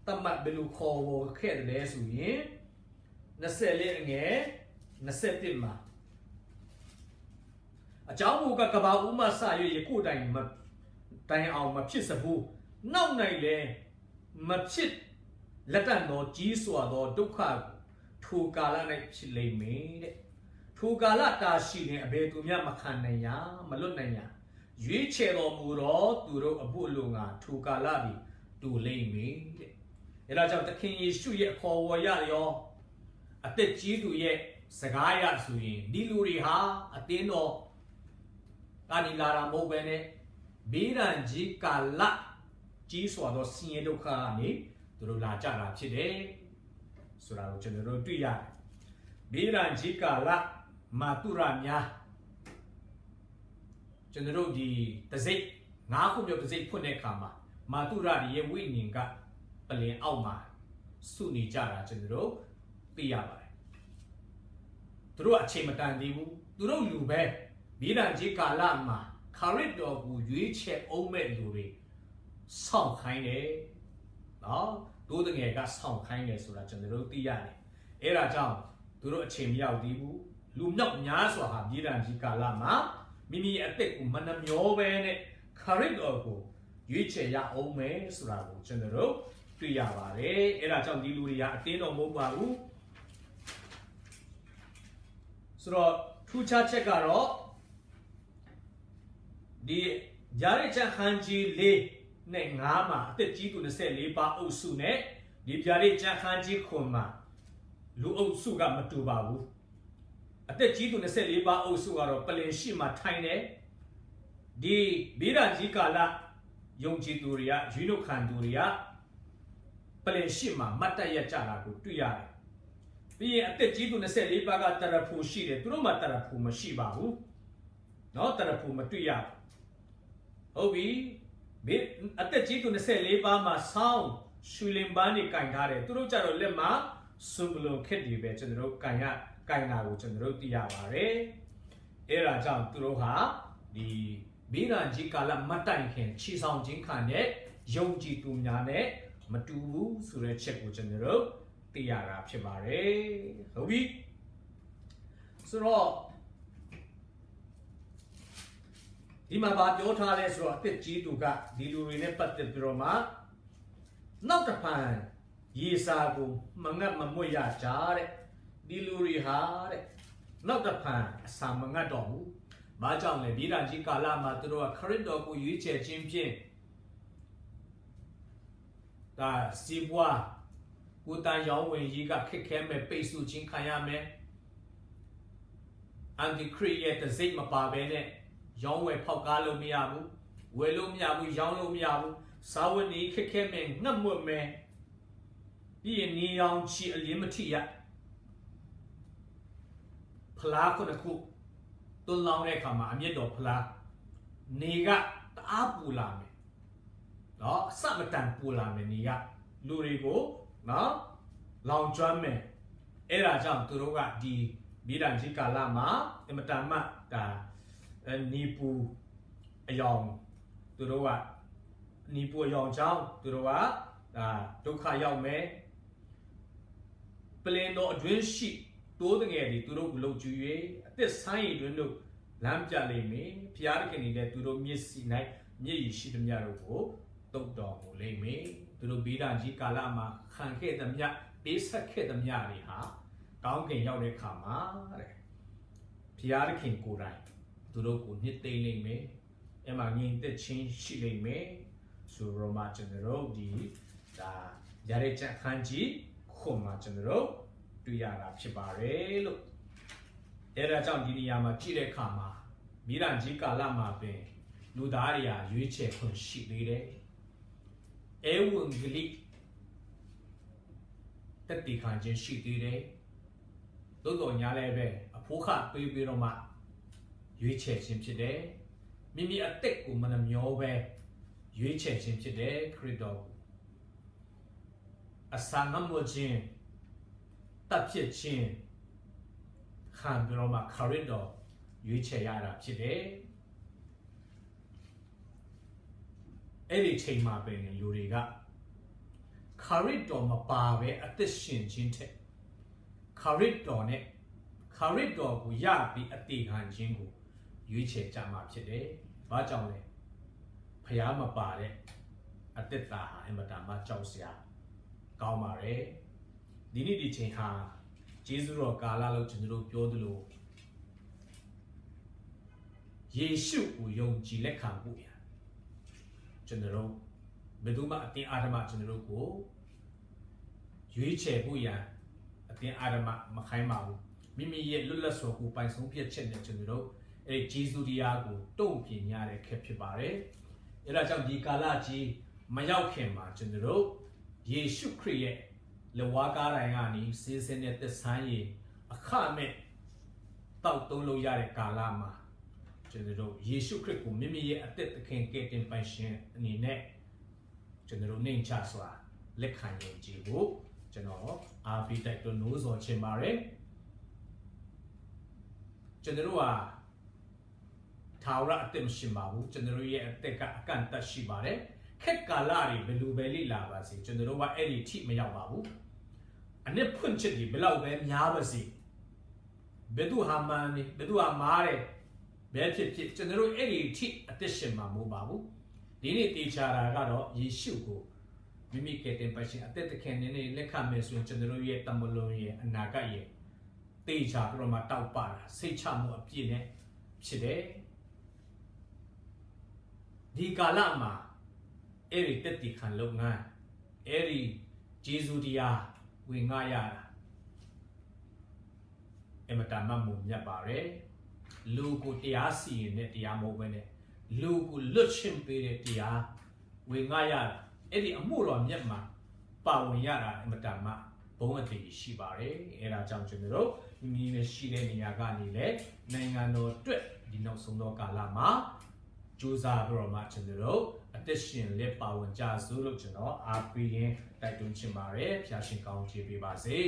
တမတ်ဘယ်လိုခေါ်ဝေါ်ခဲ့တယ်လဲဆိုရင်24အငယ်21မှာအကြောင်းမူကကဘာဦးမဆ၍ယခုတိုင်အောင်မဖြစ်စဘူးနောက်၌လည်းမဖြစ်လက်တန်သောကြီးစွာသောဒုက္ခထိုကာလ၌ဖြစ်လိမ့်မယ်တဲ့ထိုကာလတာရှိရင်အဘယ်သူမျှမခံနိုင်ရမလွတ်နိုင်ရရွေးချယ်တော်မူတော့သူတို့အဖို့အလိုငါထိုကာလသည်တူလိမ့်မယ်တဲ့အဲဒါကြောင့်သခင်ယေရှုရဲ့ခေါ်ဝေါ်ရရောအသက်ကြီးသူရဲ့စကားရဆိုရင်ဒီလူတွေဟာအသင်းတော်ကနေလာတာမဟုတ်ပဲနဲ့ဘေးရန်ကြီးကာလကြီးစွာသောဆင်းရဲဒုက္ခကနေသူတို့လာကြတာဖြစ်တယ်ဆိုတာကိုကျွန်တော်တို့တွေ့ရတယ်ဘေးရန်ကြီးကာလမာတုရများကျွန်တော်တို့ဒီတစိ့9ခုမြောက်တစိ့ဖွင့်တဲ့အခါမှာမာတုရရဲ့ဝိညာဉ်ကပလင်အောက်မှာစုနေကြတာကျွန်တော်တို့သိရပါတယ်သူတို့အချိန်မတန်သေးဘူးသူတို့လူပဲဘေးရန်ကြီးကာလမှာခရစ်တော်ကိုရွေးချယ်အောင်မဲ့လူတွေဆောင်းခိုင်းတယ်နော်တိုးတငယ်ကဆောင်းခိုင်းတယ်ဆိုတာကျွန်တော်တို့သိရတယ်အဲ့ဒါကြောင့်သူတို့အချိန်မရောက်သေးဘူးလူမြောက်များစွာဟာဘေးရန်ကြီးကာလမှာမိမိအသက်ကိုမနှမျောပဲနဲ့ခရစ်တော်ကိုရွေးချယ်ရအောင်မယ်ဆိုတာကိုကျွန်တော်တို့တွေ့ရပါတယ်အဲ့ဒါကြောင့်ဒီလူတွေကအတင်းတော်မဟုတ်ပါဘူးဆိုတော့ထူးခြားချက်ကတော့ဒီဂျာရိချန်ခန်းကြီး၄နဲ့9မှာအသက်ကြီးသူ24ပါးအုပ်စုနဲ့ဒီဂျာရိချန်ခန်းကြီး9မှာလူအုပ်စုကမတူပါဘူးအသက်ကြီးသူ24ပါးအုပ်စုကတော့ပလင်ရှိမှထိုင်တယ်ဒီဗိရန်ကြီးကာလယုံကြည်သူတွေကရွေးနှုတ်ခံသူတွေကပလင်ရှိမှမတ်တက်ရကြတာကိုတွေ့ရတယ်ပြီးရင်အသက်ကြီးသူ24ပါးကတရဖူရှိတယ်သူတို့မှတရဖူမရှိပါဘူးเนาะတရဖူမတွေ့ရဘူးဟုတ်ပြီအသက်ကြီးသူ24ပါးမှာဆောင်း ရှူလင်ပန်းတွေကင်ထားတယ်သူတို့ကြတော့လက်မှာစွန်ဘလုံခက်တွေပဲကျွန်တော်တို့ကင်တာကိုကျွန်တော်တို့သိရပါတယ်အဲ့ဒါကြောင့်သူတို့ဟာဒီမိရန်ကြီးကာလမတိုင်ခင်ခြေဆောင်ခြင်းခံတဲ့ယုံကြည်သူများနဲ့မတူဘူးဆိုတဲ့ချက်ကိုကျွန်တော်တို့သိရတာဖြစ်ပါတယ်ဟုတ်ပြီဆိုတော့ဒီမှာပြောထားလဲဆိုတော့အသက်ကြီးသူကဒီလူတွေနဲ့ပတ်သက်ပြီးတော့မှနောက်တစ်ဖန်ရေစာကိုမငတ်မမွတ်ရကြတဲ့ဒီလူတွေဟာတဲ့နောက်တစ်ဖန်အစာမငတ်တော့ဘူး။ဘာကြောင့်လဲပြည်တော်ကြီးကာလမှာသူတို့ကခရစ်တော်ကိုရွေးချယ်ခြင်းဖြင့်ဒါစီးပွားကိုတန်ရောင်းဝင်ကြီးကခက်ခဲမဲ့ပိတ်ဆို့ခြင်းခံရမယ်။အန်တီခရစ်ရဲ့တစိမ့်မပါဘဲနဲ့ရောင်းဝယ်ဖောက်ကားလို့မရဘူးဝယ်လို့မရဘူးရောင်းလို့မရဘူးစာဝတ်နေခက်ခဲမဲ့ငတ်မွတ်မဲ့ပြီးရင်နေအောင်ချီအလင်းမထိရဖလားခုတစ်ခုတွန်းလောင်းတဲ့အခါမှာအမျက်တော်ဖလားနေကတအားပူလာမယ်နော်အစမတန်ပူလာမယ်နေကလူတွေကိုနော်လောင်ကျွမ်းမယ်အဲ့ဒါကြောင့်သူတို့ကဒီမိဒန်ကြီးကာလမှာအမတန်မှဒါနီပူအယောင်သူတို့ကနီပူအယောင်ကြောင့်သူတို့ကဒါဒုက္ခရောက်မယ်ပလင်တော်အတွင်းရှိတိုးတငယ်တွေသူတို့ကိုလှုပ်ကြွေအသက်ဆိုင်ရည်တွင်တို့လမ်းပြလိမ့်မယ်ဖျားခင်တွေလည်းသူတို့မျက်စိ၌မျက်ရည်ရှိသမျှတို့ကိုတုတ်တော်မူလိမ့်မယ်သူတို့ဗေဒန်ကြီးကာလမှာခံခဲ့သမျှပေးဆက်ခဲ့သမျှတွေဟာကောင်းကင်ရောက်တဲ့အခါမှာတဲ့ဖျားခင်ကိုယ်တိုင်သူတို့ကိုနှစ်သိမ့်လိမ့်မယ်အမှငြိမ်သက်ခြင်းရှိလိမ့်မယ်ဆိုတော့မှကျွန်တော်တို့ဒီဒါရတဲ့ချက်ခန်းကြီးခုမှကျွန်တော်တို့တွေ့ရတာဖြစ်ပါတယ်လို့အဲ့ဒါကြောင့်ဒီနေရာမှာကြည့်တဲ့အခါမှာမိရန်ကြီးကာလမှာပင်လူသားတွေဟာရွေးချယ်ခွင့်ရှိသေးတယ်အဲဝန်ဂလိတက်တီခံခြင်းရှိသေးတယ်သို့တော်ညာလည်းပဲအဖို့ခပေးပြီးတော့မှရွေးချယ်ခြင်းဖြစ်တယ်မိမိအသက်ကိုမနှမျောပဲရွေးချယ်ခြင်းဖြစ်တယ်ခရစ်တော်အစာငတ်မခြင်းတပ်ဖြစ်ခြင်းခံပြီးတော့မှခရစ်တော်ရွေးချယ်ရတာဖြစ်တယ်အဲ့ဒီချိန်မှာပဲလူတွေကခရစ်တော်မပါပဲအသက်ရှင်ခြင်းတဲ့ခရစ်တော်နဲ့ခရစ်တော်ကိုရပြီးအသေးခံခြင်းကိုရွေးချယ်ကြမှာဖြစ်တယ်။ဘာကြောင့်လဲ။ဖျားမပါတဲ့အသက်တာဟာအင်မတန်မှကြောက်စရာကောင်းပါတယ်။ဒီနေ့ဒီချိန်ဟာဂျေဇုတော်ကာလလို့ကျွန်တော်တို့ပြောသလိုယေရှုကိုယုံကြည်လက်ခံဖို့ရကျွန်တော်တို့ဘယ်သူမှအတင်းအာဓမ္မကျွန်တော်တို့ကိုရွေးချယ်ဖို့ရအတင်းအာဓမ္မမခိုင်းပါဘူး။မိမိရဲ့လွတ်လပ်စွာကိုပိုင်ဆုံးဖြတ်ချက်နဲ့ကျွန်တော်တို့အဲ့ဒီဂျေဇုတရားကိုတုံ့ပြန်ရတဲ့ခက်ဖြစ်ပါတယ်။အဲ့ဒါကြောင့်ဒီကာလကြီးမရောက်ခင်မှာကျွန်တော်တို့ယေရှုခရစ်ရဲ့လက်ဝါးကားတိုင်းကနေစေစင်းတဲ့သက်ဆိုင်ရအခမဲ့တောက်သုံးလို့ရတဲ့ကာလမှာကျွန်တော်တို့ယေရှုခရစ်ကိုမိမိရဲ့အသက်သခင်ကယ်တင်ပိုင်ရှင်အနေနဲ့ကျွန်တော်တို့နှိမ်ချစွာလက်ခံရည်ကြည်ဖို့ကျွန်တော်အားပေးတိုက်တွန်းလို့ဆိုချင်ပါတယ်ကျွန်တော်တို့ဟာထာဝရအသက်မရှိပါဘူးကျွန်တော်ရဲ့အသက်ကအကန့်အသတ်ရှိပါတယ်ခက်ကာလတွေဘယ်လိုပဲလိလာပါစေကျွန်တော်တို့ကအဲ့ဒီထိမရောက်ပါဘူးအနစ်ဖွင့်ချက်တွေဘယ်လောက်ပဲများပါစေဘယ်သူဟာမှန်နေဘယ်သူဟာမားတယ်ဘယ်ဖြစ်ဖြစ်ကျွန်တော်တို့အဲ့ဒီထိအသက်ရှင်မှာမဟုတ်ပါဘူးဒီနေ့တေချာတာကတော့ယေရှုကိုမိမိကယ်တင်ပိုင်ရှင်အသက်သခင်နဲ့လက်ခံမယ်ဆိုရင်ကျွန်တော်တို့ရဲ့တမလွန်ရဲ့အနာဂတ်ရဲ့တေချာပြီးတော့မှတောက်ပတာစိတ်ချမှုအပြည့်နဲ့ဖြစ်တယ်ဒီကာလမှာအဲ့ဒီတက်တီခံလုပ်ငန်းအဲ့ဒီဂျေဇုတရားဝင်ငါရတာအမတမမှုမြတ်ပါတယ်လူကိုတရားစီရင်တဲ့တရားမဟုတ်ဘဲနဲ့လူကိုလွတ်ချင်းပေးတဲ့တရားဝင်ငါရတာအဲ့ဒီအမှုတော်မြတ်မှာပါဝင်ရတာအမတမဘုံအထည်ရှိပါတယ်အဲ့ဒါကြောင့်ကျွန်တော်တို့မိမိနဲ့ရှိတဲ့နေရာကနေလေနိုင်ငံတော်အတွက်ဒီနောက်ဆုံးသောကာလမှာကြိုးစားပြီးတော့မှကျွန်တော်တို့ အသက်ရှင်လက်ပါဝင်ကြစို့လို့ကျွန်တော်အားပေးရင်တိုက်တွန်းချင်ပါတယ်ဖျားရှင်ကောင်းချီးပေးပါစေ